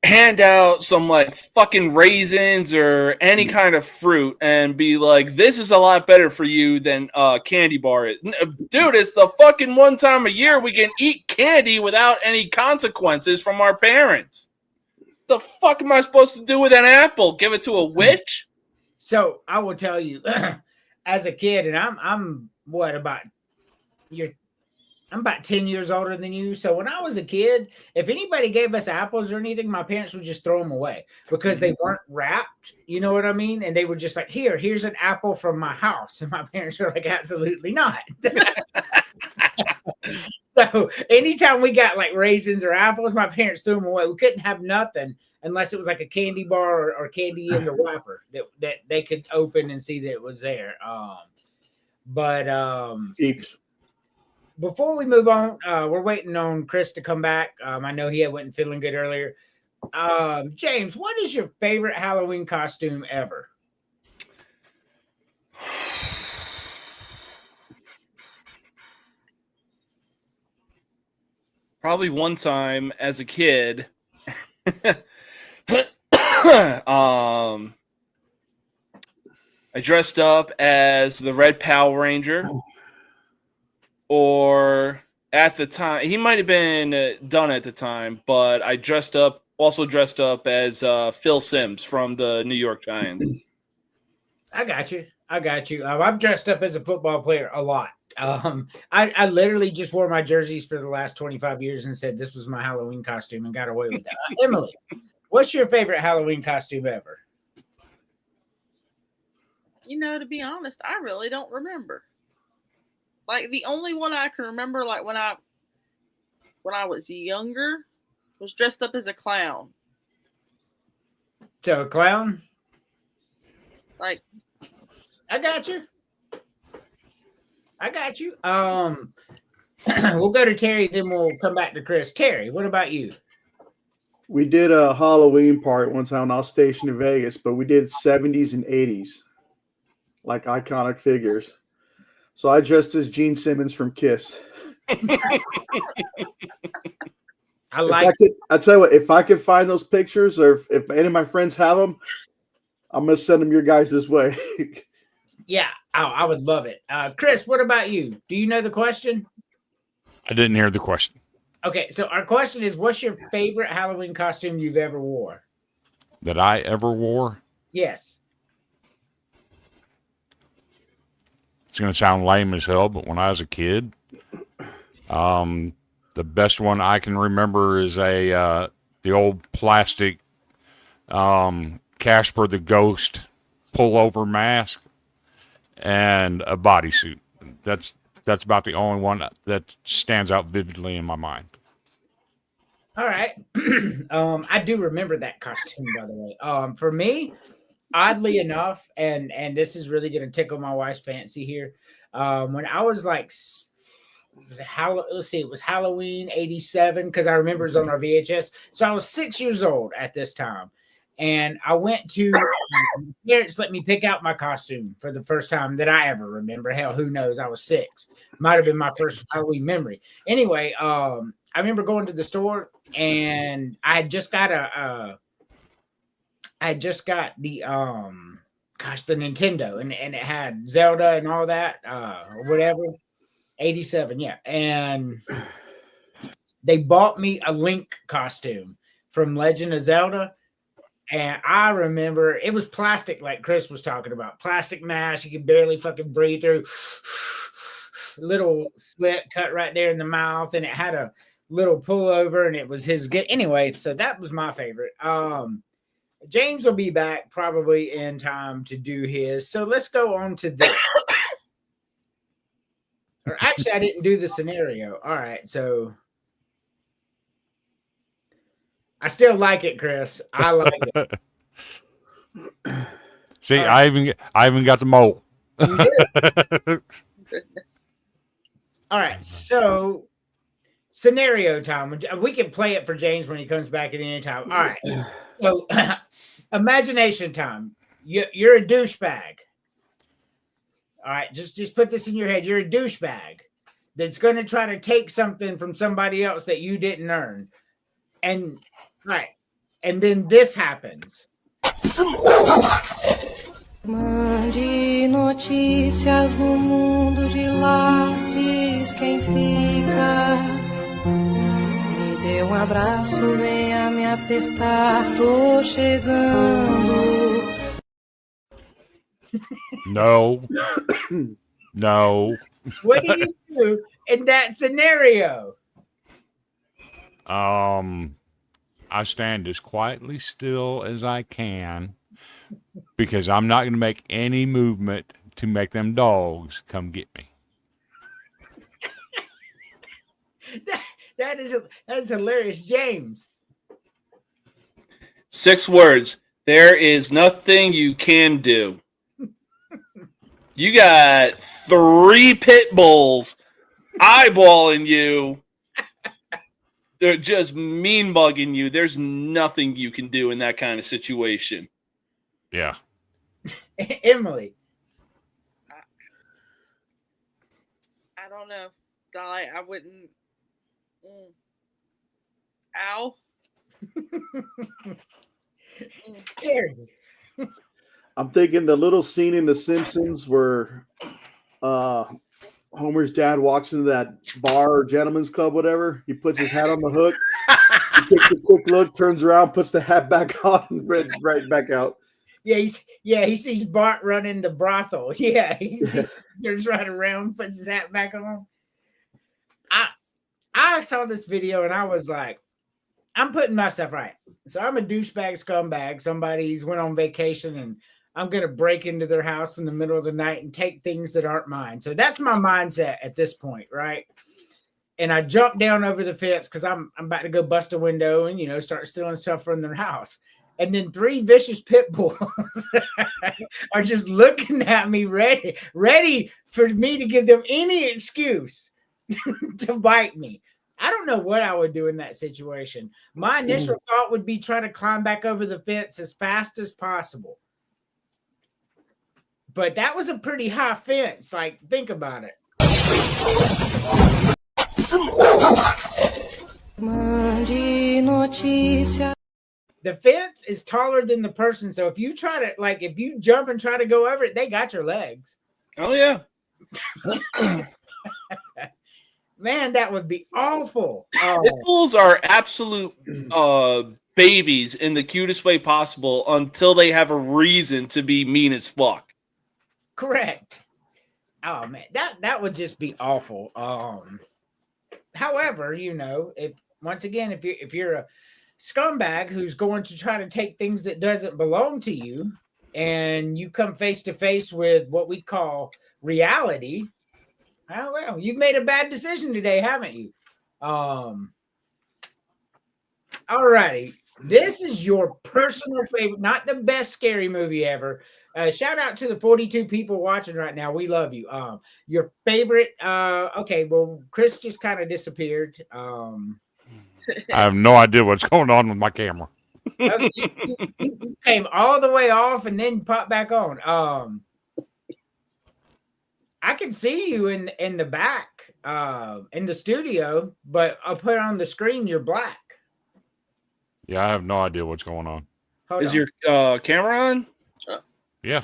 hand out some like fucking raisins or any kind of fruit and be like, this is a lot better for you than candy bar is. Dude, it's the fucking one time a year we can eat candy without any consequences from our parents. The fuck am I supposed to do with an apple? Give it to a witch? So I will tell you, as a kid, and I'm what about I'm about 10 years older than you. So when I was a kid, if anybody gave us apples or anything, my parents would just throw them away because they weren't wrapped. You know what I mean? And they were just like, here's an apple from my house. And my parents were like, absolutely not. So anytime we got like raisins or apples, my parents threw them away. We couldn't have nothing unless it was like a candy bar or candy in the wrapper that they could open and see that it was there. Peeps. Before we move on, we're waiting on Chris to come back. I know he wasn't feeling good earlier. James, what is your favorite Halloween costume ever? Probably one time as a kid, I dressed up as the Red Power Ranger, or at the time, he might have been done at the time, but I also dressed up as Phil Simms from the New York Giants. I got you. I've dressed up as a football player a lot. I literally just wore my jerseys for the last 25 years and said this was my Halloween costume and got away with that. Emily, what's your favorite Halloween costume ever? You know, to be honest, I really don't remember. Like the only one I can remember, like when I was younger, was dressed up as a clown. So a clown? Like, I got you. We'll go to Terry, then we'll come back to Chris. Terry, what about you? We did a Halloween party one time when I was stationed in Vegas, but we did 70s and 80s, like iconic figures. So I dressed as Gene Simmons from Kiss. I tell you what, if I could find those pictures, or if any of my friends have them, I'm gonna send them your guys' way. Yeah, I would love it. Chris, what about you? Do you know the question? I didn't hear the question. Okay, so our question is, what's your favorite Halloween costume you've ever wore? That I ever wore? Yes. It's going to sound lame as hell, but when I was a kid, the best one I can remember is the old plastic Casper the Ghost pullover mask and a bodysuit. That's about the only one that stands out vividly in my mind. All right. I do remember that costume, by the way. For me, oddly enough, and this is really going to tickle my wife's fancy here. When I was like, it was Halloween '87, because I remember it was on our VHS. So I was 6 years old at this time. And I went to parents let me pick out my costume for the first time that I ever remember. Hell, who knows? I was 6. Might have been my first Halloween memory. Anyway, I remember going to the store and I had just got the Nintendo and it had Zelda and all that, or whatever. 87, yeah. And they bought me a Link costume from Legend of Zelda. And I remember it was plastic, like Chris was talking about. Plastic mask, you could barely fucking breathe through. Little slit cut right there in the mouth, and it had a little pullover, and it was his gift. Anyway, so that was my favorite. James will be back probably in time to do his. So let's go on to this. Or actually, I didn't do the scenario. All right, so I still like it, Chris. I like it. See, I even got the mole. All right, so scenario time. We can play it for James when he comes back at any time. All right, so imagination time. You're a douchebag. All right, just put this in your head. You're a douchebag that's going to try to take something from somebody else that you didn't earn. And right, and then this happens. Mande notícias no mundo de lá, diz quem fica. Me dê abraço, venha me apertar, tô chegando. No. No. What do you do in that scenario? I stand as quietly still as I can because I'm not going to make any movement to make them dogs come get me. That is hilarious, James. 6 words. There is nothing you can do. You got 3 pit bulls eyeballing you. They're just mean mugging you. There's nothing you can do in that kind of situation. Yeah. Emily. I don't know. Dolly, I wouldn't. Ow. Scary. I'm thinking the little scene in The Simpsons where Homer's dad walks into that bar or gentleman's club, whatever. He puts his hat on the hook. He takes a quick look, turns around, puts the hat back on, and runs right back out. Yeah, he sees Bart running the brothel. Yeah, he turns right around, puts his hat back on. I saw this video and I was like, I'm putting myself right. So I'm a douchebag scumbag. Somebody's went on vacation and I'm going to break into their house in the middle of the night and take things that aren't mine. So that's my mindset at this point, right? And I jump down over the fence because I'm about to go bust a window and, start stealing stuff from their house. And then 3 vicious pit bulls are just looking at me ready for me to give them any excuse to bite me. I don't know what I would do in that situation. My initial thought would be try to climb back over the fence as fast as possible. But that was a pretty high fence. Like, think about it. The fence is taller than the person. So if you if you jump and try to go over it, they got your legs. Oh, yeah. Man, that would be awful. Pit bulls are absolute babies in the cutest way possible until they have a reason to be mean as fuck. Correct. Oh man, that would just be awful. However, if you're a scumbag who's going to try to take things that doesn't belong to you, and you come face to face with what we call reality, oh well, you've made a bad decision today, haven't you? All righty. This is your personal favorite, not the best scary movie ever. Shout out to the 42 people watching right now. We love you. Your favorite, okay, well, Chris just kind of disappeared. I have no idea what's going on with my camera. You came all the way off and then popped back on. I can see you in the back, in the studio, but I'll put on the screen you're black. Yeah, I have no idea what's going on. Is your camera on? Yeah.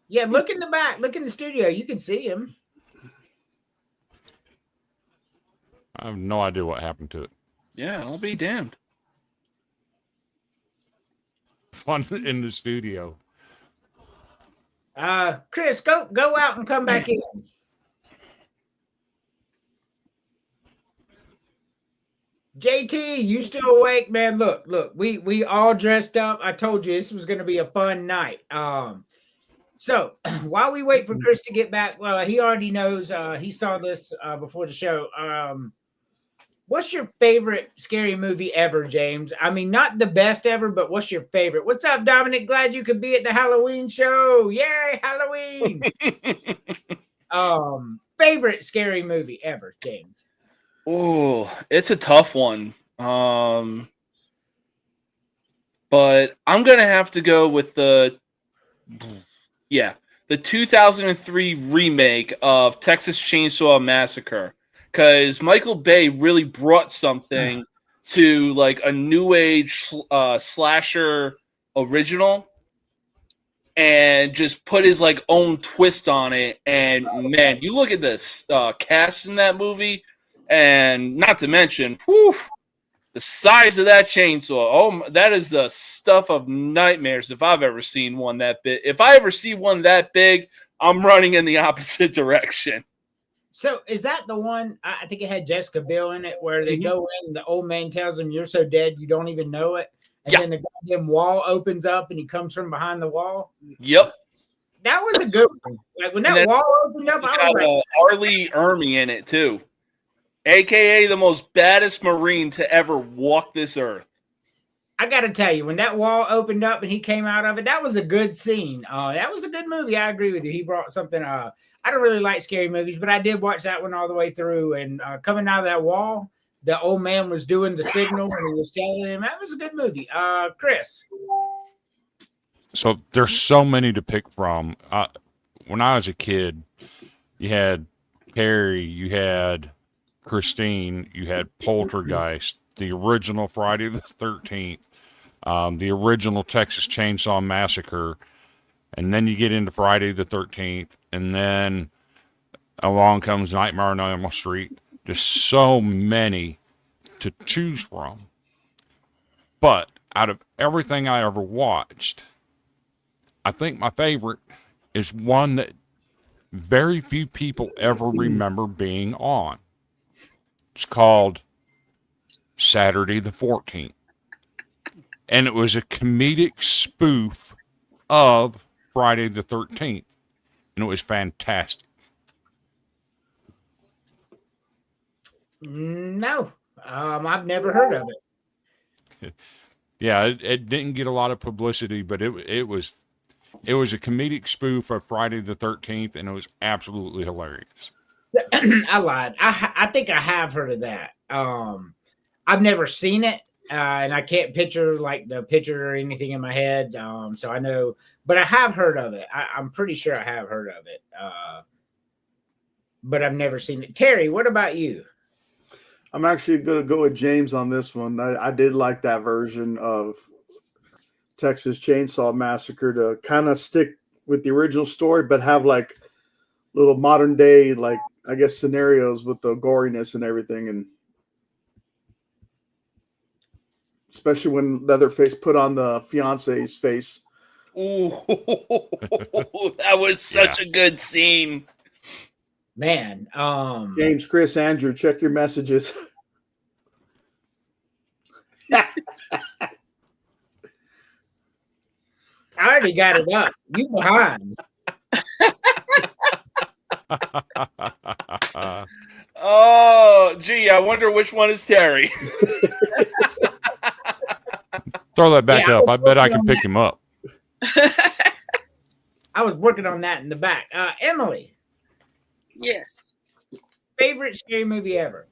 Yeah, look in the back. Look in the studio. You can see him. I have no idea what happened to it. Yeah, I'll be damned. Fun in the studio. Chris, go out and come back in. JT, you still awake, man? Look, we all dressed up. I told you this was going to be a fun night. So while we wait for Chris to get back, well, he already knows. He saw this before the show. What's your favorite scary movie ever, James? I mean, not the best ever, but what's your favorite? What's up, Dominic? Glad you could be at the Halloween show. Yay, Halloween! Favorite scary movie ever, James? Oh, it's a tough one. But I'm gonna have to go with the 2003 remake of Texas Chainsaw Massacre, because Michael Bay really brought something to like a new age slasher original, and just put his like own twist on it. And man, you look at this cast in that movie. And not to mention, The size of that chainsaw. Oh, that is the stuff of nightmares if I've ever seen one that big. If I ever see one that big, I'm running in the opposite direction. So is that the one? I think it had Jessica Biel in it, where they Mhm. go in, the old man tells them, "You're so dead, you don't even know it," and Yeah. then the goddamn wall opens up, and he comes from behind the wall. Yep. That was a good one. Like when And that then wall opened up, I was Got like, Arlie Ermy in it too, aka the most baddest Marine to ever walk this earth. I got to tell you, when that wall opened up and he came out of it, that was a good scene. That was a good movie. I agree with you. He brought something. I don't really like scary movies, but I did watch that one all the way through. And coming out of that wall, the old man was doing the signal and he was telling him. That was a good movie. Chris. So there's so many to pick from. When I was a kid, you had Carrie, you had Christine, you had Poltergeist, the original Friday the 13th, the original Texas Chainsaw Massacre, and then you get into Friday the 13th, and then along comes Nightmare on Elm Street. Just so many to choose from. But out of everything I ever watched, I think my favorite is one that very few people ever remember being on. It's called Saturday the 14th. And it was a comedic spoof of Friday the 13th. And it was fantastic. No, I've never heard of it. Yeah, it didn't get a lot of publicity, but it was a comedic spoof of Friday the 13th, and it was absolutely hilarious. I lied. I think I have heard of that. I've never seen it, and I can't picture like the picture or anything in my head. So I know, but I have heard of it. I'm pretty sure I have heard of it. But I've never seen it. Terry, what about you? I'm actually going to go with James on this one. I did like that version of Texas Chainsaw Massacre to kind of stick with the original story, but have like little modern day, like I guess, scenarios with the goriness and everything, and especially when Leatherface put on the fiance's face. Ooh, that was such a good scene. Man, James, Chris, Andrew, check your messages. I already got it up. You behind. Oh, gee, I wonder which one is Terry. Throw that back up. I bet I can pick him up. I was working on that in the back. Emily. Yes. Favorite scary movie ever?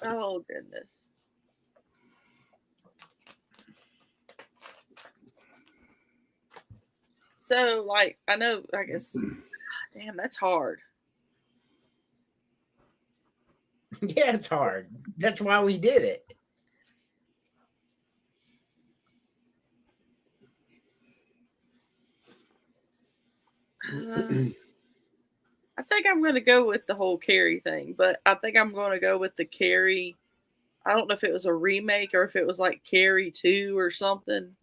Oh, goodness. So, like, I know, I guess, damn, that's hard. Yeah, it's hard. That's why we did it. I think I'm going to go with the whole Carrie thing, but I think I'm going to go with the Carrie. I don't know if it was a remake or if it was like Carrie 2 or something.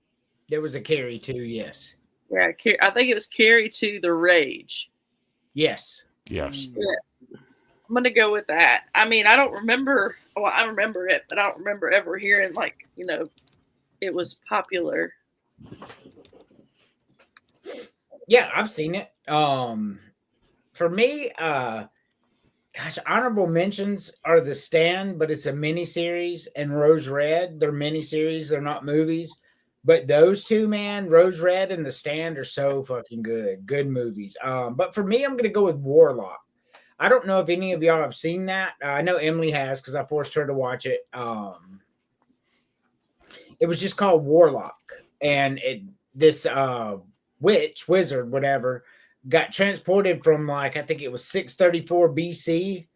There was a Carrie 2, yes. Yeah, I think it was Carrie 2, The Rage. Yes. Yes. Yes. I'm going to go with that. I mean, I don't remember. Well, I remember it, but I don't remember ever hearing, like, you know, it was popular. Yeah, I've seen it. For me, gosh, honorable mentions are The Stand, but it's a miniseries, and Rose Red. They're miniseries, they're not movies. But those two, man, Rose Red and The Stand are so fucking good. Good movies. But for me, I'm going to go with Warlock. I don't know if any of y'all have seen that. I know Emily has because I forced her to watch it. It was just called Warlock. And this wizard, whatever, got transported from like, I think it was 634 BC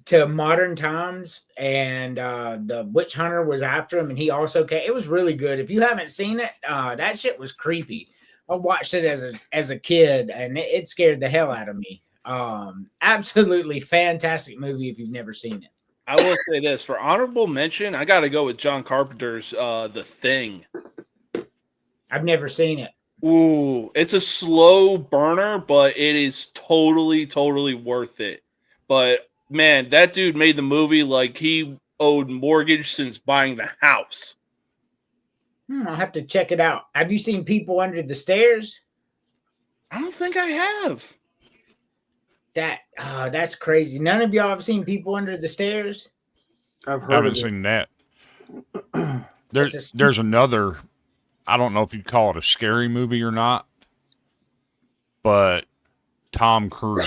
to modern times, and the witch hunter was after him, and he also came. It was really good. If you haven't seen it, that shit was creepy. I watched it as a kid, and it scared the hell out of me. Absolutely fantastic movie if you've never seen it. I will say this for honorable mention. I got to go with John Carpenter's The Thing. I've never seen it. Ooh, it's a slow burner, but it is totally worth it. But man, that dude made the movie like he owed mortgage since buying the house. I'll have to check it out. Have you seen People Under the Stairs? I don't think I have. That's crazy. None of y'all have seen People Under the Stairs? I've I heard haven't of it. seen that. There's another. I don't know if you'd call it a scary movie or not, but Tom Cruise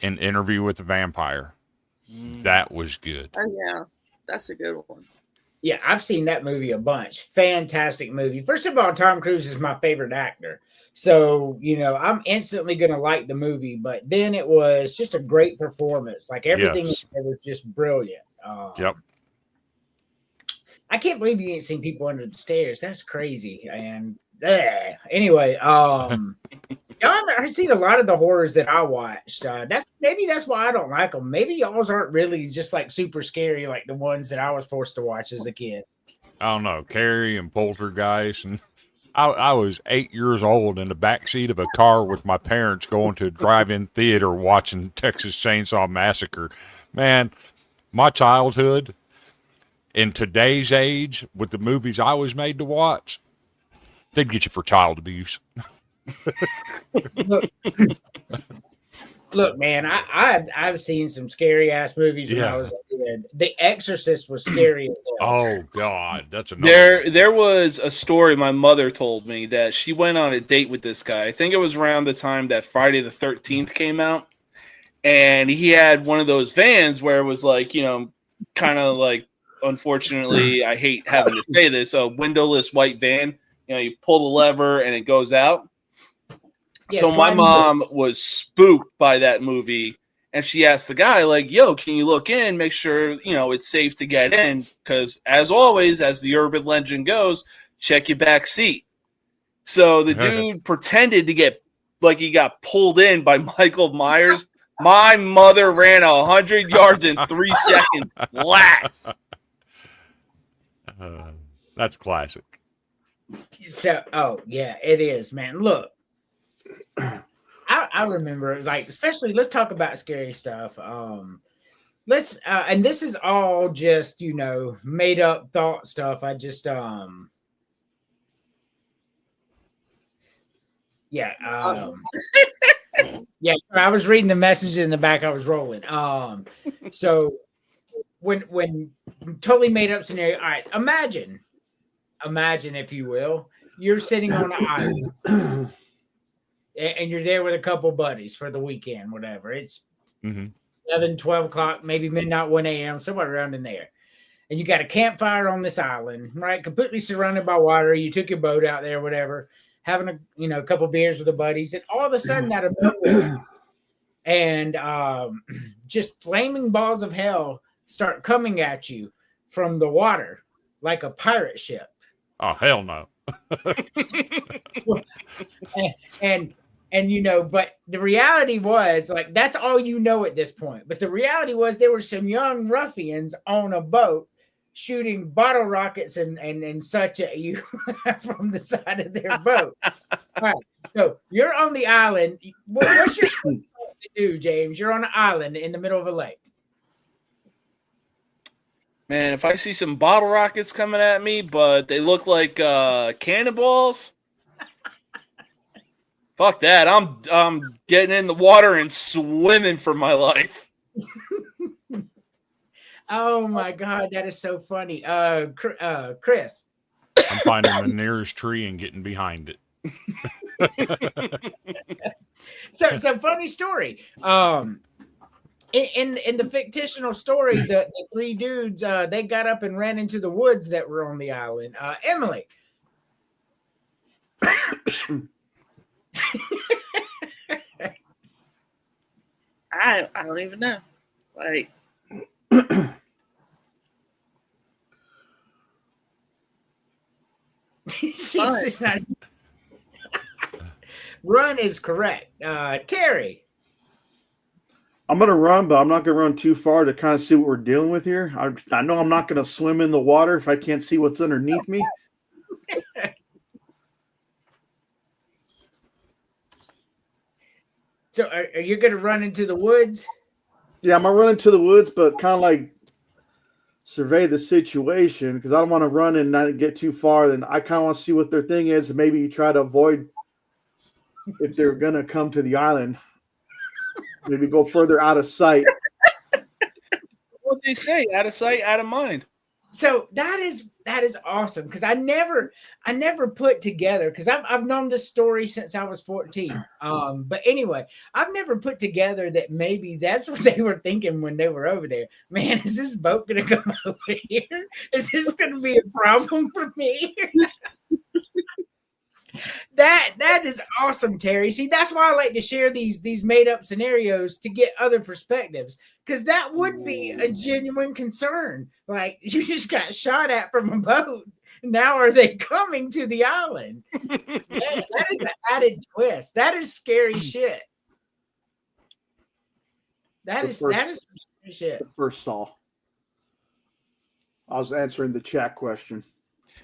in Interview with the Vampire. That was good. Oh yeah, that's a good one. Yeah, I've seen that movie a bunch. Fantastic movie. First of all, Tom Cruise is my favorite actor. So, I'm instantly going to like the movie, but then it was just a great performance. Like everything Yes. it was just brilliant. Yep. I can't believe you ain't seen People Under the Stairs. That's crazy. And anyway, y'all I've seen a lot of the horrors that I watched. That's why I don't like them. Maybe y'all's aren't really just like super scary like the ones that I was forced to watch as a kid. I don't know, Carrie and Poltergeist, and I was 8 years old in the backseat of a car with my parents going to a drive-in theater watching Texas Chainsaw Massacre. Man, my childhood in today's age with the movies I was made to watch, they'd get you for child abuse. Look, man, I've seen some scary ass movies when I was a kid. The Exorcist was scary as hell. Oh God, that's another. There was a story my mother told me that she went on a date with this guy. I think it was around the time that Friday the 13th came out, and he had one of those vans where it was like, kind of like, unfortunately, I hate having to say this, a windowless white van. You pull the lever and it goes out. Yeah, so my mom was spooked by that movie, and she asked the guy, like, yo, can you look in, make sure, it's safe to get in? Because as always, as the urban legend goes, check your back seat. So the dude pretended to get, like he got pulled in by Michael Myers. My mother ran 100 yards in 3 seconds flat. That's classic. So, yeah, it is, man. Look, I remember, like, especially, let's talk about scary stuff. Let's and this is all just made up thought stuff. I just yeah yeah, I was reading the message in the back. I was rolling. So when totally made up scenario. All right, imagine if you will, you're sitting on an island. And you're there with a couple buddies for the weekend, whatever. It's 11, 12 o'clock, maybe midnight, 1 a.m., somewhere around in there. And you got a campfire on this island, right? Completely surrounded by water. You took your boat out there, whatever, having a couple beers with the buddies. And all of a sudden, out of nowhere, and just flaming balls of hell start coming at you from the water like a pirate ship. Oh, hell no. And but the reality was, like, that's all at this point. But the reality was there were some young ruffians on a boat shooting bottle rockets and such at you from the side of their boat. All right. So you're on the island. What's your to do, James? You're on an island in the middle of a lake. Man, if I see some bottle rockets coming at me, but they look like cannonballs, fuck that. I'm getting in the water and swimming for my life. Oh my God, that is so funny. Chris. I'm finding the nearest tree and getting behind it. So funny story. In the fictional story, the three dudes they got up and ran into the woods that were on the island. Emily. I don't even know. Like, Run is correct. Terry. I'm gonna run, but I'm not gonna run too far to kind of see what we're dealing with here. I know I'm not gonna swim in the water if I can't see what's underneath me. So are you going to run into the woods? Yeah, I'm gonna run into the woods, but kind of like survey the situation because I don't want to run and not get too far. Then I kind of want to see what their thing is and maybe try to avoid if they're gonna come to the island. Maybe go further out of sight. What they say, out of sight, out of mind. So that is awesome because I never put together because I've known this story since I was 14. But anyway, I've never put together that maybe that's what they were thinking when they were over there. Man, is this boat gonna come over here? Is this gonna be a problem for me? That is awesome, Terry. See, that's why I like to share these made up scenarios to get other perspectives because that would be a genuine concern. Like you just got shot at from a boat. Now are they coming to the island? that is an added twist. That is scary shit. That is some scary shit. The first Saw. I was answering the chat question.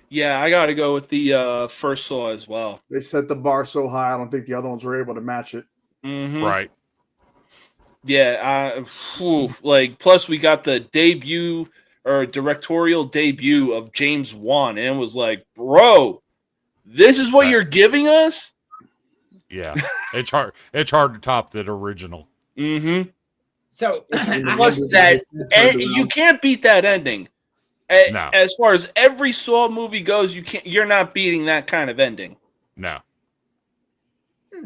Yeah, I got to go with the first Saw as well. They set the bar so high, I don't think the other ones were able to match it. Mm-hmm. Right. Yeah. Plus we got the debut or directorial debut of James Wan, and it was like, bro, this is what you're giving us? Yeah, it's hard. It's hard to top that original. Mm-hmm. So plus that, you can't beat that ending. No. As far as every Saw movie goes, you're not beating that kind of ending. No.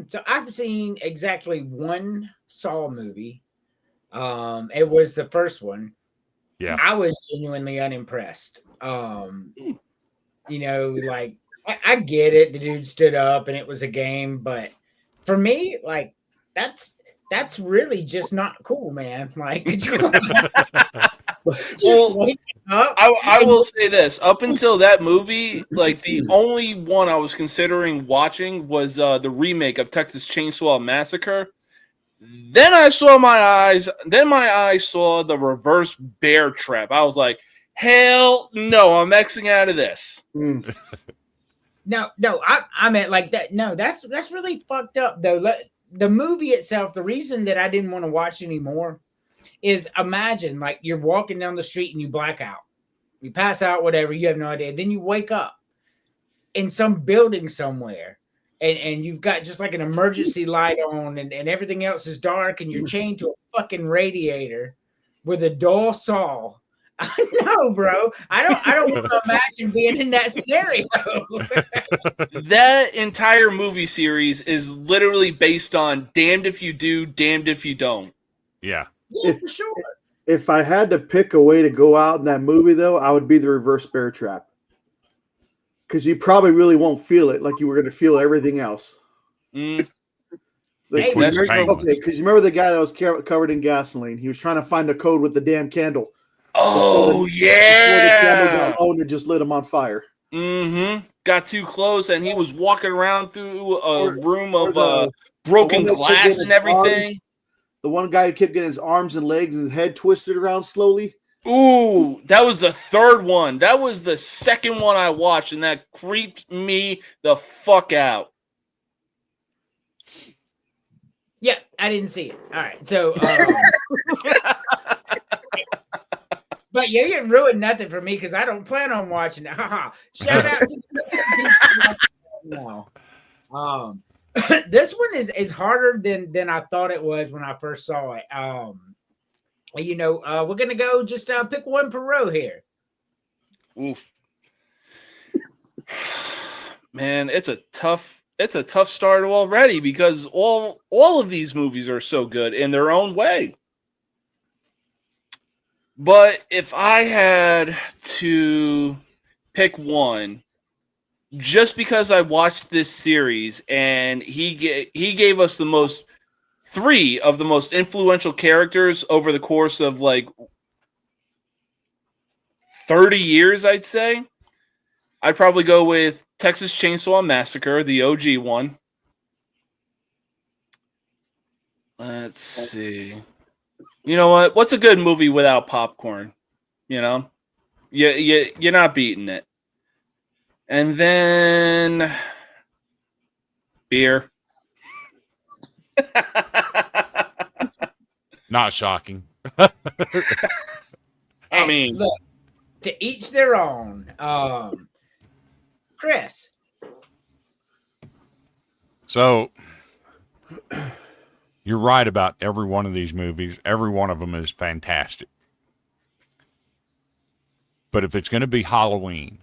So I've seen exactly one Saw movie. It was the first one. Yeah. I was genuinely unimpressed. You know, like I get it. The dude stood up and it was a game, but for me, like that's really just not cool, man. Like well, I will say this. Up until that movie, like the only one I was considering watching was the remake of Texas Chainsaw Massacre. Then my eyes saw the reverse bear trap. I was like, hell no, I'm Xing out of this. No, I meant like that. No, that's really fucked up though. The movie itself, the reason that I didn't want to watch anymore is imagine like you're walking down the street and you black out. You pass out, whatever, you have no idea. Then you wake up in some building somewhere and you've got just like an emergency light on and everything else is dark and you're chained to a fucking radiator with a dull saw. No, bro. I don't want to imagine being in that scenario. That entire movie series is literally based on damned if you do, damned if you don't. Yeah. Yeah, for sure. If I had to pick a way to go out in that movie, though, I would be the reverse bear trap. Because you probably really won't feel it like you were going to feel everything else. Mm. Hey, Because you remember the guy that was covered in gasoline? He was trying to find a code with the damn candle. Oh, Before the yeah. candle got owned and just lit him on fire. Mm-hmm. Got too close, and he was walking around through a room of broken glass and everything. The one guy who kept getting his arms and legs and his head twisted around slowly. Ooh, that was the third one. That was the second one I watched, and that creeped me the fuck out. Yeah, I didn't see it. All right, so but you didn't ruin nothing for me because I don't plan on watching it. Haha. Shout out to no. This one is harder than I thought it was when I first saw it. We're gonna go just pick one per row here. Oof. Man, it's a tough start already because all of these movies are so good in their own way. But if I had to pick one, just because I watched this series and he gave us three of the most influential characters over the course of like 30 years, I'd say, I'd probably go with Texas Chainsaw Massacre, the OG one. Let's see. You know what? What's a good movie without popcorn? You know, you're not beating it. And then beer. Not shocking. I mean, look, to each their own. Chris. So you're right about every one of these movies. Every one of them is fantastic. But if it's going to be Halloween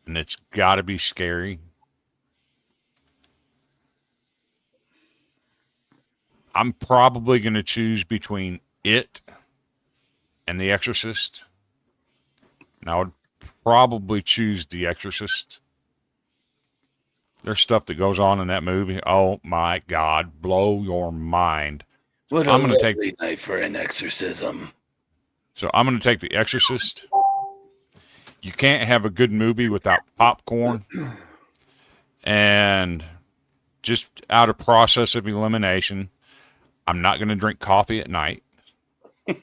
and it's got to be scary, I'm probably going to choose between it and The Exorcist. And I would probably choose The Exorcist. There's stuff that goes on in that movie. Oh my God, blow your mind. what I'm a gonna lovely night for an exorcism. So I'm going to take The Exorcist. You can't have a good movie without popcorn. And just out of process of elimination, I'm not going to drink coffee at night.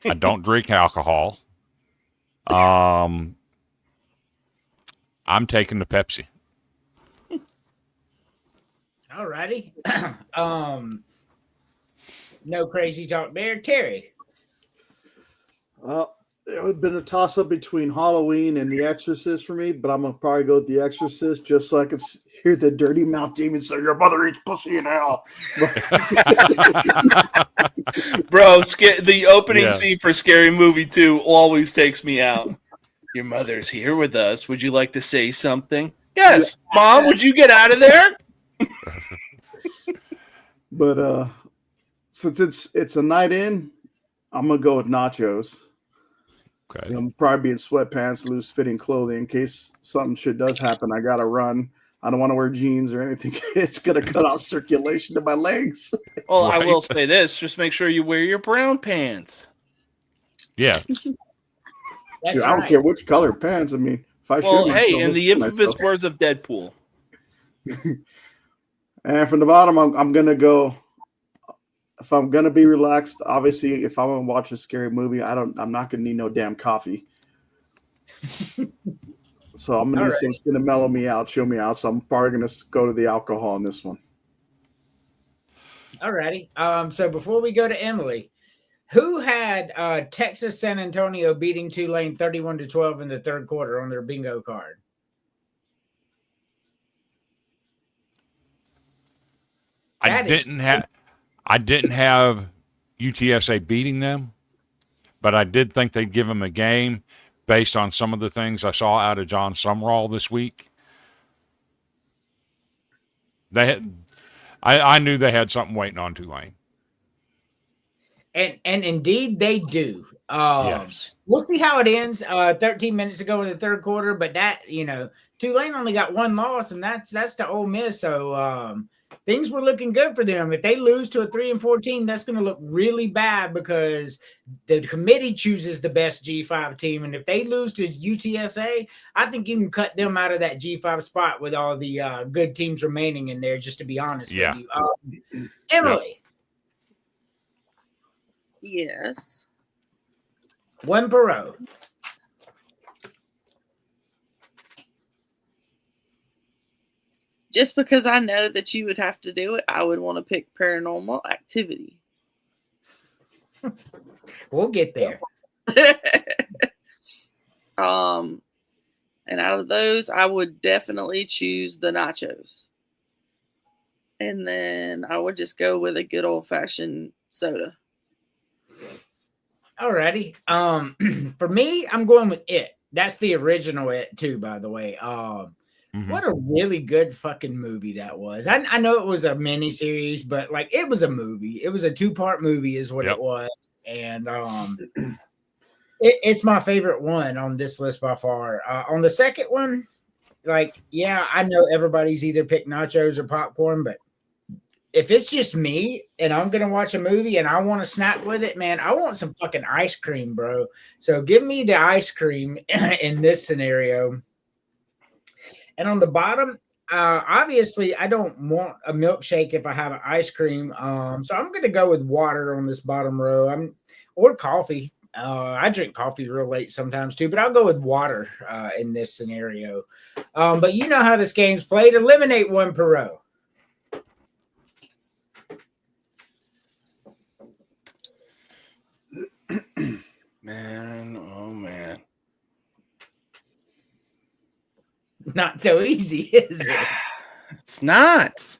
I don't drink alcohol. I'm taking the Pepsi. Alrighty. No crazy talk there. Terry. It would have been a toss up between Halloween and The Exorcist for me, but I'm gonna probably go with The Exorcist just so I can hear the dirty mouth demon say, "Your mother eats pussy in hell." Bro, the opening Yeah. scene for Scary Movie 2 always takes me out. Your mother's here with us. Would you like to say something? Yes. Mom, would you get out of there? But since it's a night in, I'm gonna go with nachos. Okay. I'm probably be in sweatpants, loose fitting clothing in case something shit does happen. I gotta run. I don't want to wear jeans or anything. It's gonna cut off circulation to my legs. Well, I Right. will say this. Just make sure you wear your brown pants. Yeah. That's Dude, I don't right. care which color pants. I mean, if I Well, shoot hey, myself, in I'll the shoot infamous myself. words of Deadpool. And from the bottom, I'm gonna go. If I'm gonna be relaxed, obviously, if I'm gonna watch a scary movie, I'm not gonna need no damn coffee. So I'm gonna need something that's gonna mellow me out, chill me out. So I'm probably gonna go to the alcohol on this one. Alrighty. So before we go to Emily, who had Texas San Antonio beating Tulane 31-12 in the third quarter on their bingo card? I didn't have UTSA beating them, but I did think they'd give them a game based on some of the things I saw out of John Sumrall this week. I knew they had something waiting on Tulane. And indeed they do. Yes. We'll see how it ends. 13 minutes ago in the third quarter, but that, Tulane only got one loss, and that's to Ole Miss. So things were looking good for them. If they lose to a 3-14, that's going to look really bad because the committee chooses the best G5 team. And if they lose to UTSA, I think you can cut them out of that G5 spot with all the good teams remaining in there, just to be honest with you. Emily. Yes. One Burrow. Just because I know that you would have to do it, I would want to pick Paranormal Activity. We'll get there. And out of those, I would definitely choose the nachos. And then I would just go with a good old-fashioned soda. Alrighty. For me, I'm going with It. That's the original It too, by the way. What a really good fucking movie that was. I know it was a mini series, but like it was a movie. It was a 2-part movie, is what it was. And it's my favorite one on this list by far. On the second one, like, yeah, I know everybody's either picked nachos or popcorn, but if it's just me and I'm gonna watch a movie and I want to snack with it, man, I want some fucking ice cream, bro. So give me the ice cream in this scenario. And on the bottom, obviously, I don't want a milkshake if I have an ice cream. So I'm gonna go with water on this bottom row. or coffee. I drink coffee real late sometimes too, but I'll go with water in this scenario. But you know how this game's played. Eliminate one per row. Man, oh man. Not so easy, is it? It's not.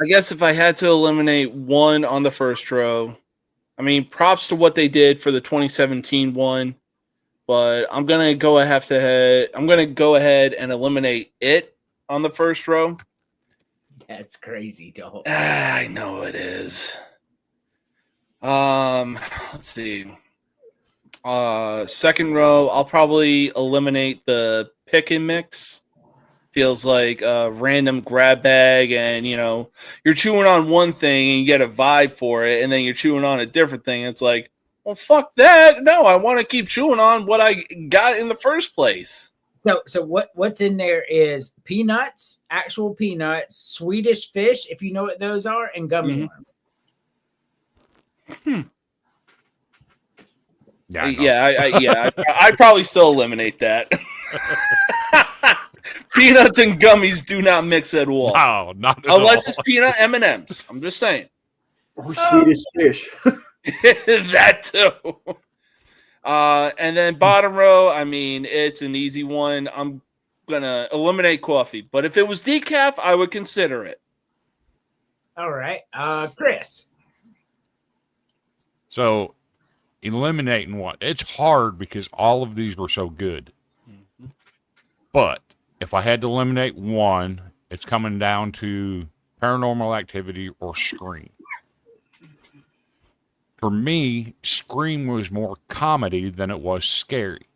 I guess if I had to eliminate one on the first row, I mean, props to what they did for the 2017 one, but I'm gonna go ahead. I'm gonna go ahead and eliminate it on the first row. That's crazy, dog. I know it is. Let's see. Second row, I'll probably eliminate the pick and mix. Feels like a random grab bag, and you're chewing on one thing and you get a vibe for it, and then you're chewing on a different thing. It's like, well, fuck that. No, I want to keep chewing on what I got in the first place. So what's in there is peanuts, actual peanuts, Swedish fish, if you know what those are, and gummy worms. I'd probably still eliminate that. Peanuts and gummies do not mix at all. No, not at unless all. it's peanut M&Ms. I'm just saying. Or Swedish fish. That too. And then bottom row, I mean, it's an easy one. I'm gonna eliminate coffee, but if it was decaf, I would consider it. All right, Chris. So eliminating what? It's hard because all of these were so good. But if I had to eliminate one, it's coming down to Paranormal Activity or Scream. For me, Scream was more comedy than it was scary.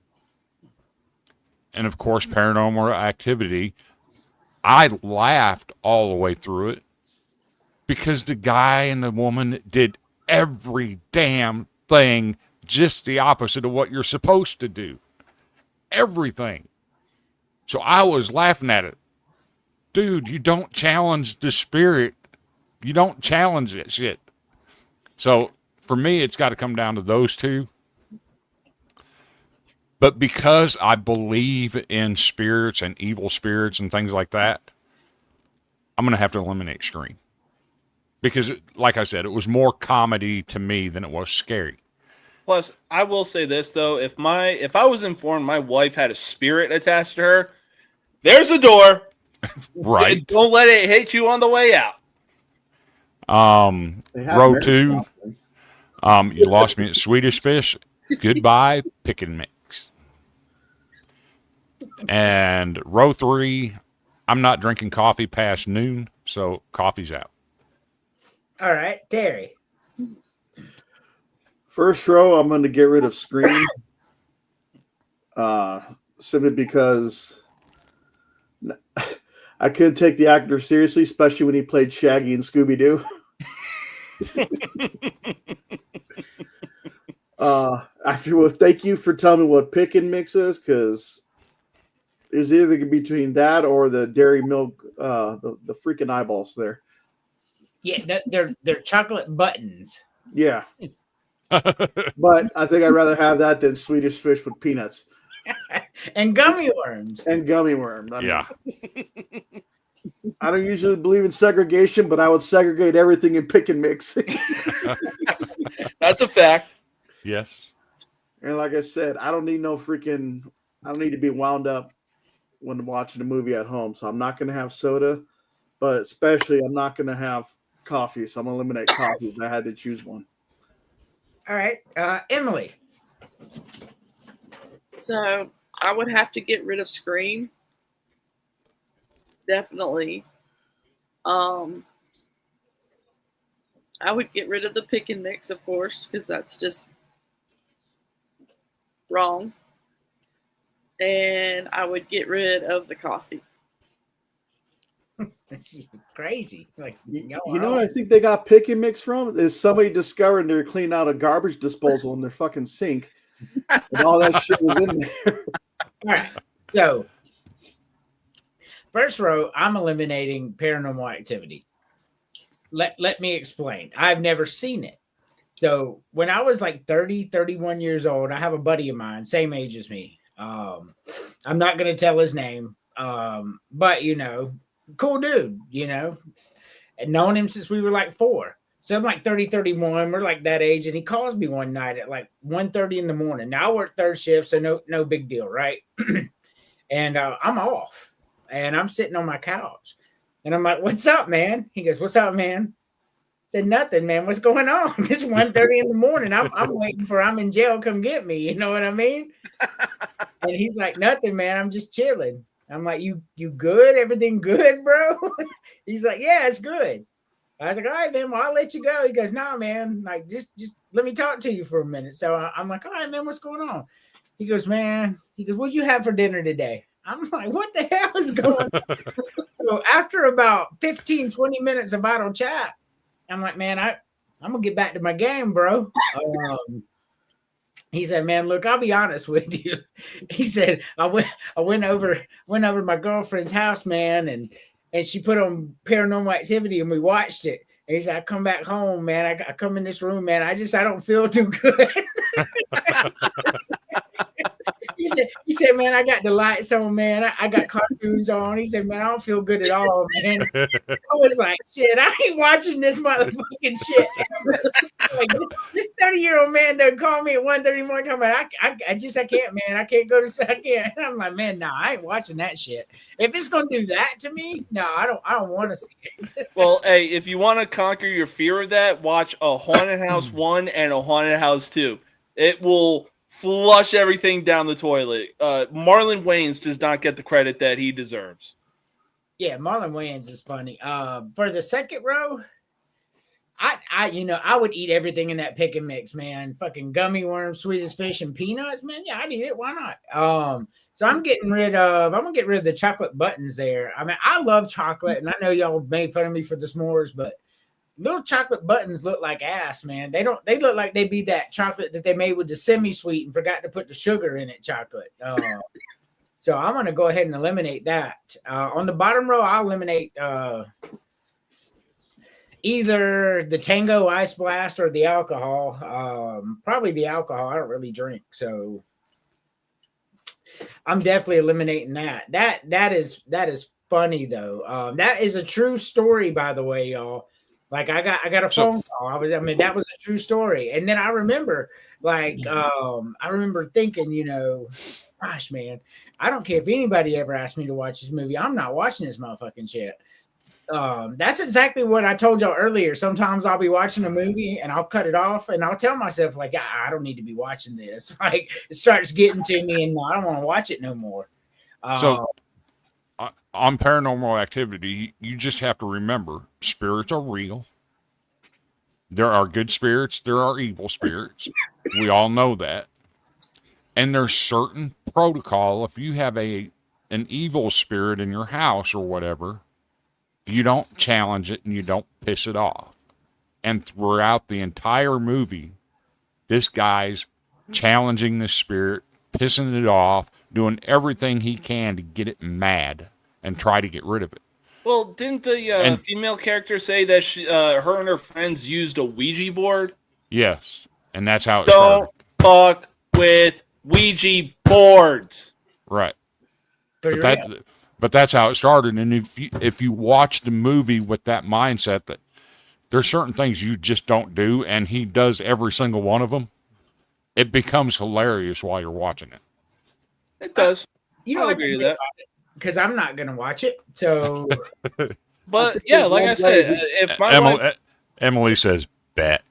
And of course, Paranormal Activity, I laughed all the way through it because the guy and the woman did every damn thing just the opposite of what you're supposed to do. Everything. So I was laughing at it. Dude, you don't challenge the spirit. You don't challenge that shit. So for me, it's got to come down to those two. But because I believe in spirits and evil spirits and things like that, I'm going to have to eliminate Scream. Because, like I said, it was more comedy to me than it was scary. Plus, I will say this, though. If I was informed my wife had a spirit attached to her, there's a door. Right. Don't let it hit you on the way out. Row 2. You lost me at Swedish fish. Goodbye, pick and mix. And row 3, I'm not drinking coffee past noon, so coffee's out. All right, Terry. First row, I'm going to get rid of Scream. Simply because I couldn't take the actor seriously, especially when he played Shaggy in Scooby-Doo. Thank you for telling me what pick and mix is, because there's either between that or the dairy milk, the freaking eyeballs there. Yeah, they're chocolate buttons. Yeah. But I think I'd rather have that than Swedish fish with peanuts. And gummy worms. And gummy worms. Yeah. I don't usually believe in segregation, but I would segregate everything in pick and mix. That's a fact. Yes. And like I said, I don't need to be wound up when watching a movie at home. So I'm not going to have soda, but especially I'm not going to have coffee. So I'm going to eliminate coffee if I had to choose one. All right. Emily. So I would have to get rid of Scream. Definitely. I would get rid of the pick and mix, of course, because that's just wrong. And I would get rid of the coffee. That's crazy. Like, you know what I think they got pick and mix from? Is somebody discovered they're cleaning out a garbage disposal in their fucking sink. And all that shit was in there. All right. So, first row, I'm eliminating Paranormal Activity. let me explain. I've never seen it. So when I was like 30, 31 years old, I have a buddy of mine, same age as me. I'm not going to tell his name, but cool dude, and known him since we were like 4. So I'm like 30, 31. We're like that age. And he calls me one night at like 1:30 in the morning. Now I work third shift, so no big deal, right? And I'm off. And I'm sitting on my couch. And I'm like, what's up, man? He goes, what's up, man? I said, nothing, man. What's going on? It's 1:30 in the morning. I'm waiting for I'm in jail. Come get me. You know what I mean? And he's like, nothing, man. I'm just chilling. I'm like, you good? Everything good, bro? He's like, yeah, it's good. I was like, all right, then, well, I'll let you go. He goes, nah, man, like, just let me talk to you for a minute. So I'm like, all right, man, what's going on? He goes, what'd you have for dinner today? I'm like, what the hell is going on? So after about 15, 20 minutes of idle chat, I'm like, man, I'm going to get back to my game, bro. He said, man, look, I'll be honest with you. He said, I went over my girlfriend's house, man, and she put on Paranormal Activity and we watched it. And he said, I come back home, man. I come in this room, man. I don't feel too good. He said, man, I got the lights on, man. I got cartoons on. He said, man, I don't feel good at all, man. I was like, shit, I ain't watching this motherfucking shit. Like, this 30-year-old man done call me at 1:30 in the morning talking about, I can't, man. I can't go to sleep. I can't. And I'm like, man, no, I ain't watching that shit. If it's gonna do that to me, no, I don't want to see it. Well, hey, if you want to conquer your fear of that, watch A Haunted House 1 and A Haunted House 2. It will flush everything down the toilet. Marlon Wayans does not get the credit that he deserves. Yeah, Marlon Wayans is funny. For the second row, I would eat everything in that pick and mix, man. Fucking gummy worms, Swedish fish, and peanuts, man. Yeah, I'd eat it. Why not? So I'm gonna get rid of the chocolate buttons there. I mean, I love chocolate, and I know y'all made fun of me for the s'mores, but little chocolate buttons look like ass, man. They look like they be that chocolate that they made with the semi-sweet and forgot to put the sugar in it chocolate. So I'm going to go ahead and eliminate that. On the bottom row, I'll eliminate either the Tango Ice Blast or the alcohol. Probably the alcohol. I don't really drink, so I'm definitely eliminating that. That is funny though. That is a true story, by the way, y'all. Like I got a phone call. That was a true story. And then I remember, thinking, gosh, man, I don't care if anybody ever asked me to watch this movie. I'm not watching this motherfucking shit. That's exactly what I told y'all earlier. Sometimes I'll be watching a movie and I'll cut it off and I'll tell myself, like, I don't need to be watching this. Like, it starts getting to me and I don't want to watch it no more. On Paranormal Activity, you just have to remember, spirits are real. There are good spirits. There are evil spirits. We all know that. And there's certain protocol. If you have an evil spirit in your house or whatever, you don't challenge it and you don't piss it off. And throughout the entire movie, this guy's challenging the spirit, pissing it off, doing everything he can to get it mad and try to get rid of it. Well, didn't the female character say that her and her friends used a Ouija board? Yes, and that's how it started. Don't fuck with Ouija boards. Right. But that's how it started. And if you watch the movie with that mindset that there's certain things you just don't do, and he does every single one of them, it becomes hilarious while you're watching it. It does. I'll agree with that. Because I'm not going to watch it. So, but yeah, like I said, if my wife, Emily says, bet.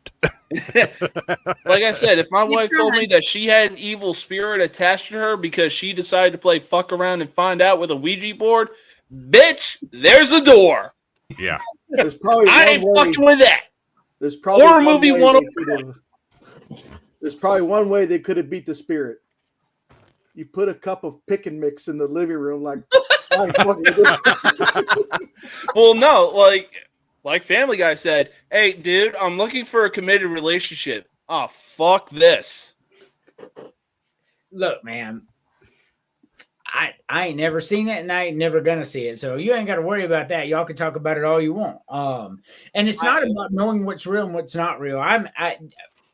Like I said, if my wife told me that she had an evil spirit attached to her because she decided to play fuck around and find out with a Ouija board, bitch, there's a door. Yeah. There's probably I ain't fucking with that. There's probably horror movie 101. There's probably one way they could have beat the spirit. You put a cup of pick and mix in the living room, like, I ain't fucking with this. Well, no, like Family Guy said, hey, dude, I'm looking for a committed relationship. Oh, fuck this. Look, man, I ain't never seen it, and I ain't never gonna see it. So you ain't got to worry about that. Y'all can talk about it all you want. And it's not about knowing what's real and what's not real.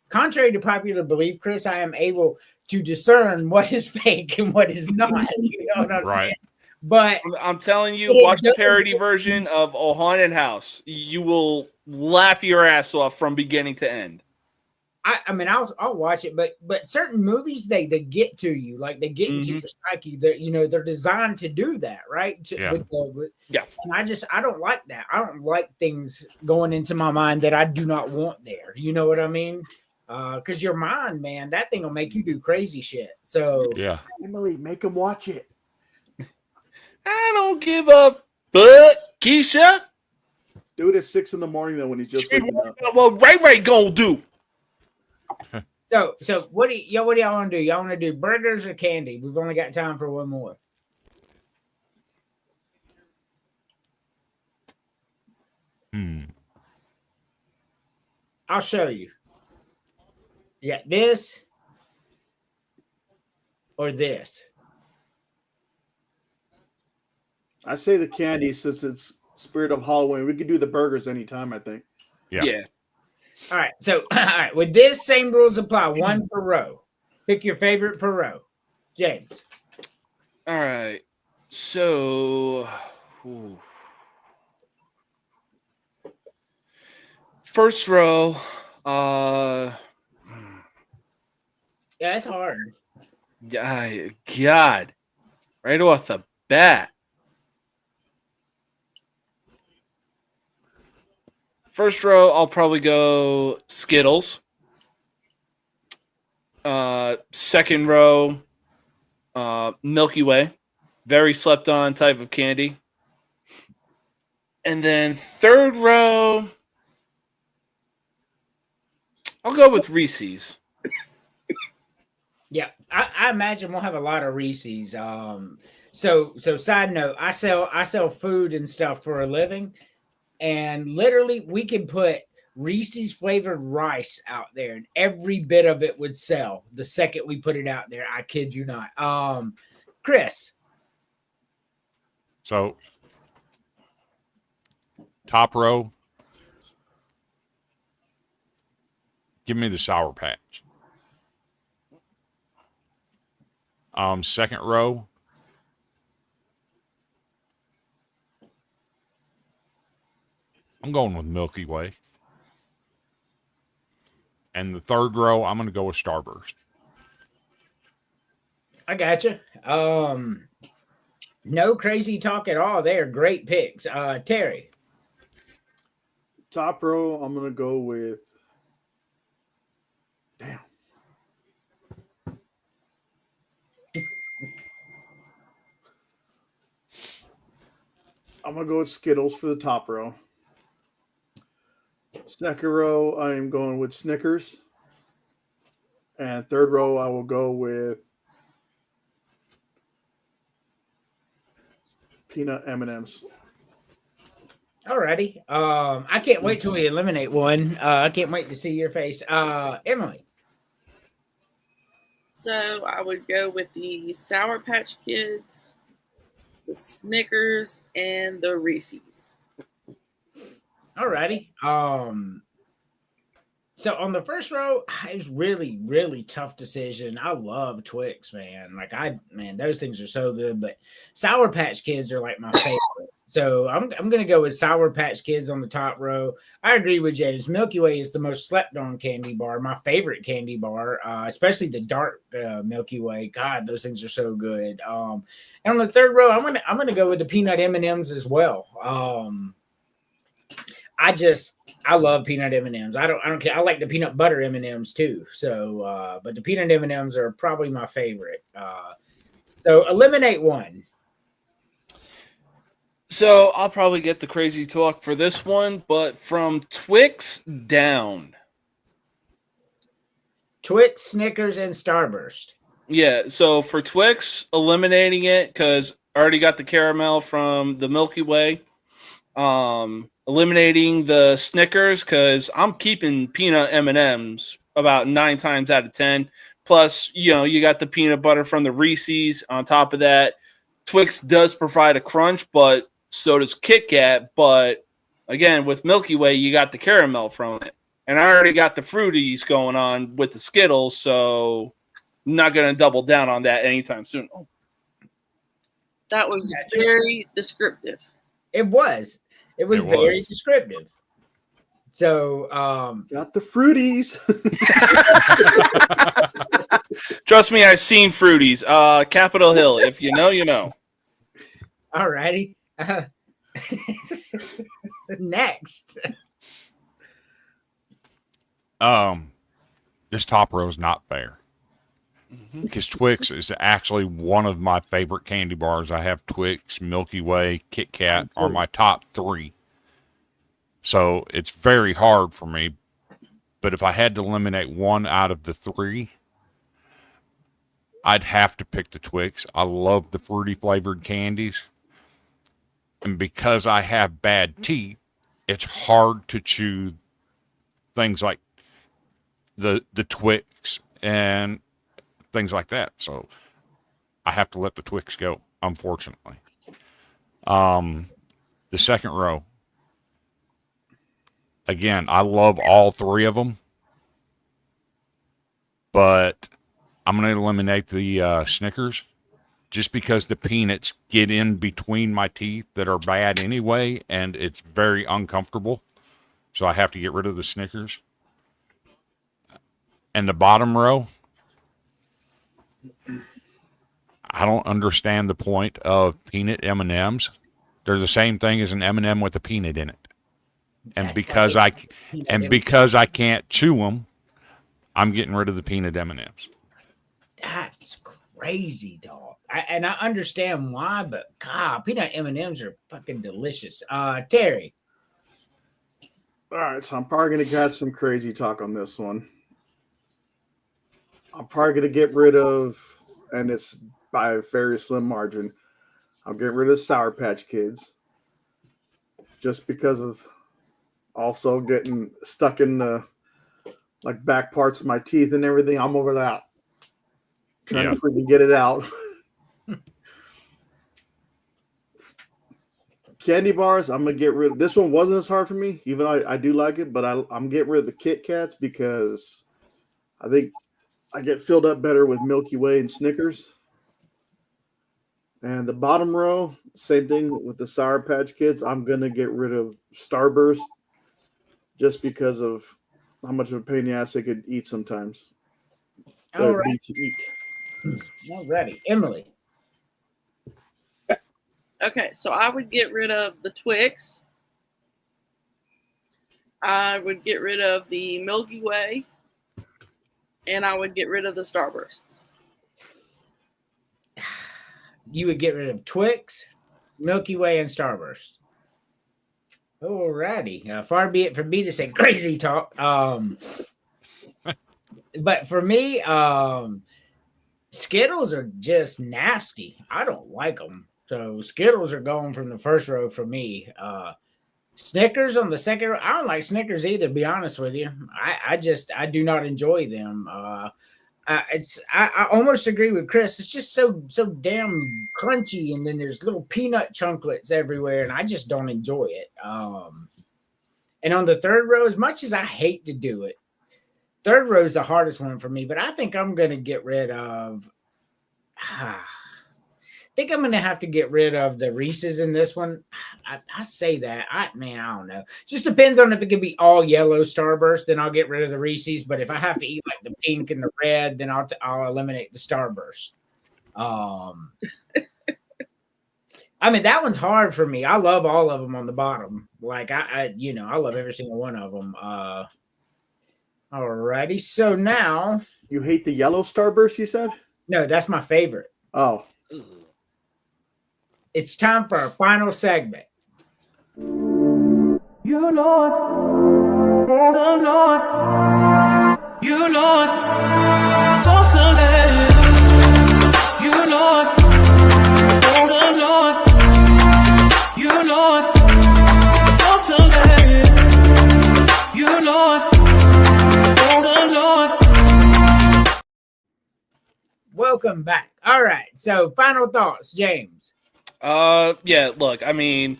Contrary to popular belief, Chris, I am able to discern what is fake and what is not. You know what I'm saying? But I'm telling you, watch the parody version of A Haunted House. You will laugh your ass off from beginning to end. I mean, I'll watch it, but certain movies they get to you, like they get into your psyche. They're designed to do that, right? Yeah. And I don't like that. I don't like things going into my mind that I do not want there. You know what I mean? Because your mind, man, that thing will make you do crazy shit. So yeah, Emily, make him watch it. I don't give a fuck, Keisha. Do it at 6 a.m. though when he's just waking up. Well, Ray gonna do. So what do y'all want to do? Y'all want to do burgers or candy? We've only got time for one more. I'll show you. You got this or this. I say the candy since it's Spirit of Halloween. We could do the burgers anytime, I think. Yeah. All right. So, all right. With this, same rules apply. One per row. Pick your favorite per row. James. All right. So, first row. Yeah, it's hard. God. Right off the bat. First row, I'll probably go Skittles. Second row, Milky Way. Very slept on type of candy. And then third row, I'll go with Reese's. Yeah, I imagine we'll have a lot of Reese's. So side note, I sell food and stuff for a living. And literally, we can put Reese's flavored rice out there, and every bit of it would sell the second we put it out there. I kid you not. Chris. So, top row, give me the Sour Patch. Second row, I'm going with Milky Way. And the third row, I'm going to go with Starburst. I gotcha. No crazy talk at all. They are great picks. Terry. Top row, I'm going to go with. Damn. I'm going to go with Skittles for the top row. Second row, I am going with Snickers. And third row, I will go with peanut M&Ms. Alrighty. I can't wait till we eliminate one. I can't wait to see your face. Emily. So I would go with the Sour Patch Kids, the Snickers, and the Reese's. Alrighty. So on the first row, it was really, really tough decision. I love Twix, man. Those things are so good. But Sour Patch Kids are like my favorite. So I'm gonna go with Sour Patch Kids on the top row. I agree with James. Milky Way is the most slept on candy bar. My favorite candy bar, especially the dark Milky Way. God, those things are so good. And on the third row, I'm gonna go with the peanut M&Ms as well. I love peanut M&Ms. I don't care. I like the peanut butter M&Ms too. So, but the peanut M&Ms are probably my favorite. So eliminate one. So I'll probably get the crazy talk for this one, but from Twix down. Twix, Snickers, and Starburst. Yeah, so for Twix, eliminating it because I already got the caramel from the Milky Way. Eliminating the Snickers because I'm keeping peanut M&Ms about 9 times out of 10. Plus, you got the peanut butter from the Reese's on top of that. Twix does provide a crunch, but so does Kit Kat. But again, with Milky Way, you got the caramel from it. And I already got the fruities going on with the Skittles, so I'm not going to double down on that anytime soon. That was very descriptive. It was. It was It very was. descriptive. So, Got the fruities. Trust me, I've seen fruities. Capitol Hill. If you know, you know. alrighty. Next. This top row is not fair. Because Twix is actually one of my favorite candy bars. I have Twix, Milky Way, Kit Kat are my top 3. So it's very hard for me. But if I had to eliminate one out of the 3, I'd have to pick the Twix. I love the fruity flavored candies. And because I have bad teeth, it's hard to chew things like the Twix and things like that. So I have to let the Twix go, unfortunately. The second row. Again, I love all 3 of them. But I'm going to eliminate the Snickers just because the peanuts get in between my teeth that are bad anyway, and it's very uncomfortable. So I have to get rid of the Snickers. And the bottom row, I don't understand the point of peanut M&Ms. They're the same thing as an M&M with a peanut in it. And because I can't chew them, I'm getting rid of the peanut M&Ms. That's crazy, dog. And I understand why, but God, peanut M&Ms are fucking delicious. Terry. All right, so I'm probably going to catch some crazy talk on this one. I'm probably going to get rid of, and it's by a very slim margin, I'll get rid of Sour Patch Kids just because of also getting stuck in the like back parts of my teeth and everything. I'm over that. Trying to freaking get it out. Candy bars, I'm going to get rid of. This one wasn't as hard for me, even though I do like it, but I'm getting rid of the Kit Kats because I think I get filled up better with Milky Way and Snickers. And the bottom row, same thing with the Sour Patch Kids. I'm going to get rid of Starburst just because of how much of a pain in the ass they could eat sometimes. All right. To eat. Alrighty. Emily. Okay, so I would get rid of the Twix. I would get rid of the Milky Way. And I would get rid of the Starbursts. You would get rid of Twix, Milky Way, and Starburst. Alrighty. Far be it from me to say crazy talk. But for me, Skittles are just nasty. I don't like them. So Skittles are going from the first row for me. Snickers on the second row. I don't like Snickers either, to be honest with you. I do not enjoy them. I almost agree with Chris. It's just so damn crunchy, and then there's little peanut chunklets everywhere, and I just don't enjoy it. And on the third row, as much as I hate to do it, third row is the hardest one for me, but I think I'm going to get rid of. I think I'm going to have to get rid of the Reese's in this one. I say that. I don't know. Just depends on if it could be all yellow Starburst, then I'll get rid of the Reese's. But if I have to eat like the pink and the red, then I'll eliminate the Starburst. I mean, that one's hard for me. I love all of them on the bottom. Like I love every single one of them. Alrighty. So now you hate the yellow Starburst, you said? No, that's my favorite. Oh. It's time for our final segment. You know it. Oh, Lord. You know it. For Sunday. You know it. Oh, Lord. You know it. For Sunday. You know it. Oh, Lord. Welcome back All right. So, final thoughts, James. Yeah, look, I mean,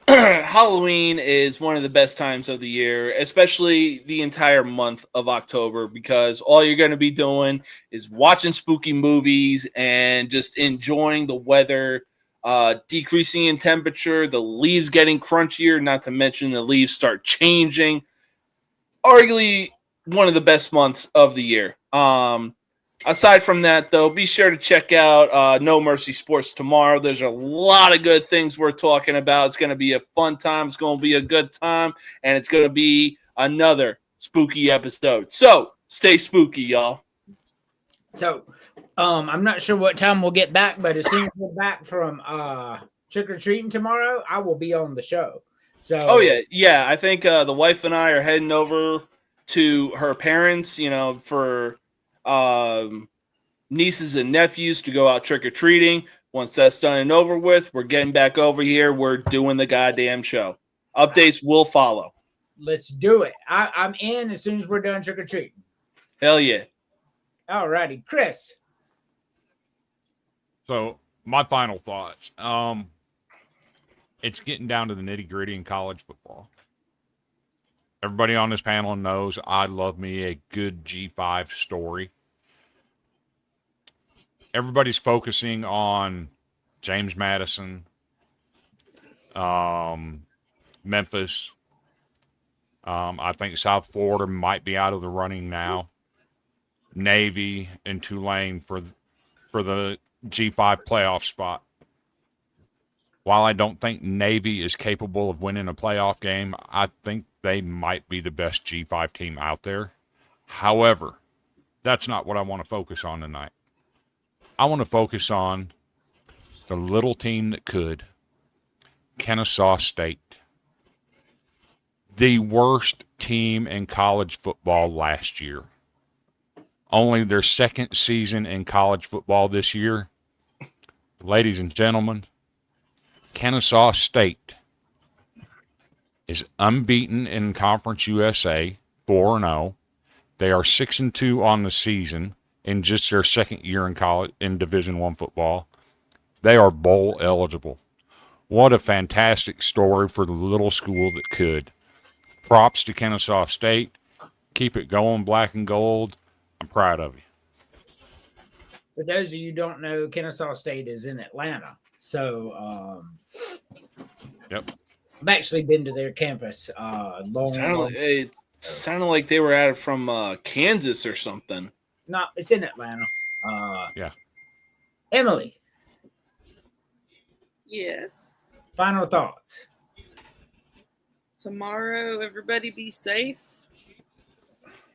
Halloween is one of the best times of the year, especially the entire month of October, because all you're going to be doing is watching spooky movies and just enjoying the weather, decreasing in temperature, the leaves getting crunchier, not to mention the leaves start changing. Arguably one of the best months of the year. Aside from that, though, be sure to check out No Mercy Sports tomorrow. There's a lot of good things we're talking about. It's going to be a fun time. It's going to be a good time. And it's going to be another spooky episode. So stay spooky, y'all. So, I'm not sure what time we'll get back, but as soon as we're back from trick-or-treating tomorrow, I will be on the show. So, Oh, yeah. Yeah, I think the wife and I are heading over to her parents, for nieces and nephews to go out trick-or-treating. Once that's done and over with, we're getting back over here. We're doing the goddamn show. Updates will follow. let's do it. I'm in as soon as we're done trick-or-treating. Hell yeah. All righty. Chris. So my final thoughts. It's getting down to the nitty-gritty in college football. Everybody on this panel knows I love me a good G5 story. Everybody's focusing on James Madison, Memphis. I think South Florida might be out of the running now. Navy and Tulane for the G5 playoff spot. While I don't think Navy is capable of winning a playoff game, I think they might be the best G5 team out there. However, that's not what I want to focus on tonight. I want to focus on the little team that could, Kennesaw State. The worst team in college football last year. Only their second season in college football this year. Ladies and gentlemen, Kennesaw State is unbeaten in Conference USA, 4-0. They are 6-2 on the season in just their second year in college in Division I football. They are bowl eligible. What a fantastic story for the little school that could. Props to Kennesaw State. Keep it going, black and gold. I'm proud of you. For those of you who don't know, Kennesaw State is in Atlanta. So, Yep. I've actually been to their campus. It sounded like they were out from Kansas or something. No, it's in Atlanta. Yeah. Emily, Yes. final thoughts. Tomorrow, everybody be safe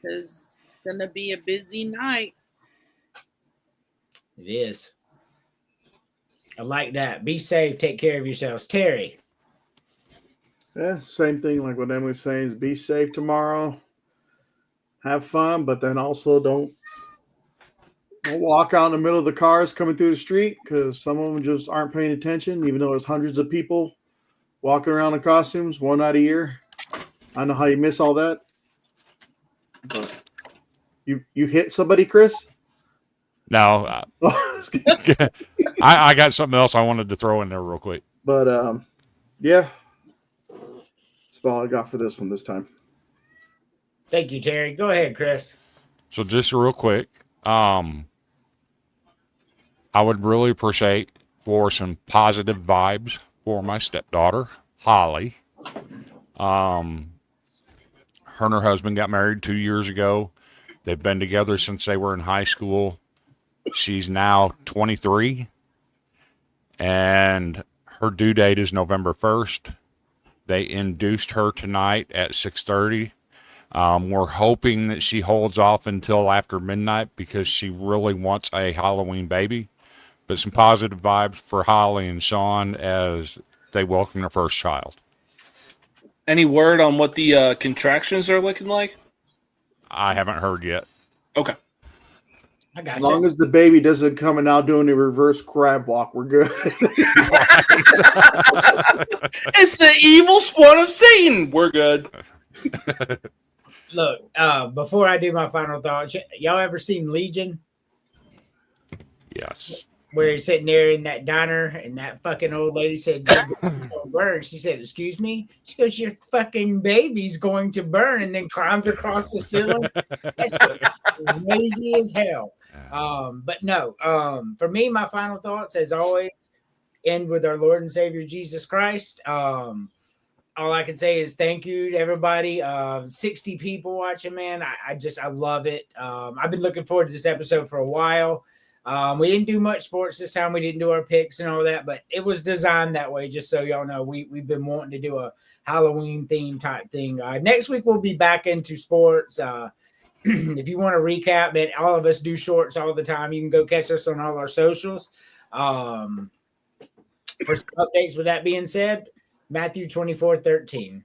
because it's going to be a busy night. It is. I like that. Be safe. Take care of yourselves. Terry. Yeah, same thing like what Emily's saying is be safe tomorrow. Have fun, but then also don't walk out in the middle of the cars coming through the street because some of them just aren't paying attention, even though there's hundreds of people walking around in costumes one night a year. I know how you miss all that. But you hit somebody, Chris? No, I got something else I wanted to throw in there real quick. But yeah, that's all I got for this one this time. Thank you, Terry. Go ahead, Chris. So just real quick, I would really appreciate for some positive vibes for my stepdaughter, Holly. Her and her husband got married 2 years ago. They've been together since they were in high school. She's now 23, and her due date is November 1st. They induced her tonight at 6:30. We're hoping that she holds off until after midnight because she really wants a Halloween baby. But some positive vibes for Holly and Sean as they welcome their first child. Any word on what the contractions are looking like? I haven't heard yet. Okay. I got As long as the baby doesn't come and now doing a reverse crab walk, we're good. It's the evil spawn of Satan. We're good. Look, before I do my final thoughts, y'all ever seen Legion? Yes. where he's sitting there in that diner, and that fucking old lady said, "Your baby's gonna burn." She said, "Excuse me?" She goes, "Your fucking baby's going to burn," and then climbs across the ceiling. That's crazy as hell. But no, for me, my final thoughts, as always, end with our Lord and Savior Jesus Christ. All I can say is thank you to everybody. 60 people watching, man. I love it. I've been looking forward to this episode for a while. We didn't do much sports this time. We didn't do our picks and all that, but it was designed that way, just so y'all know. We've been wanting to do a Halloween theme type thing. Next week, we'll be back into sports. If you want to recap, man, all of us do shorts all the time. You can go catch us on all our socials. For some updates, with that being said, Matthew 24:13.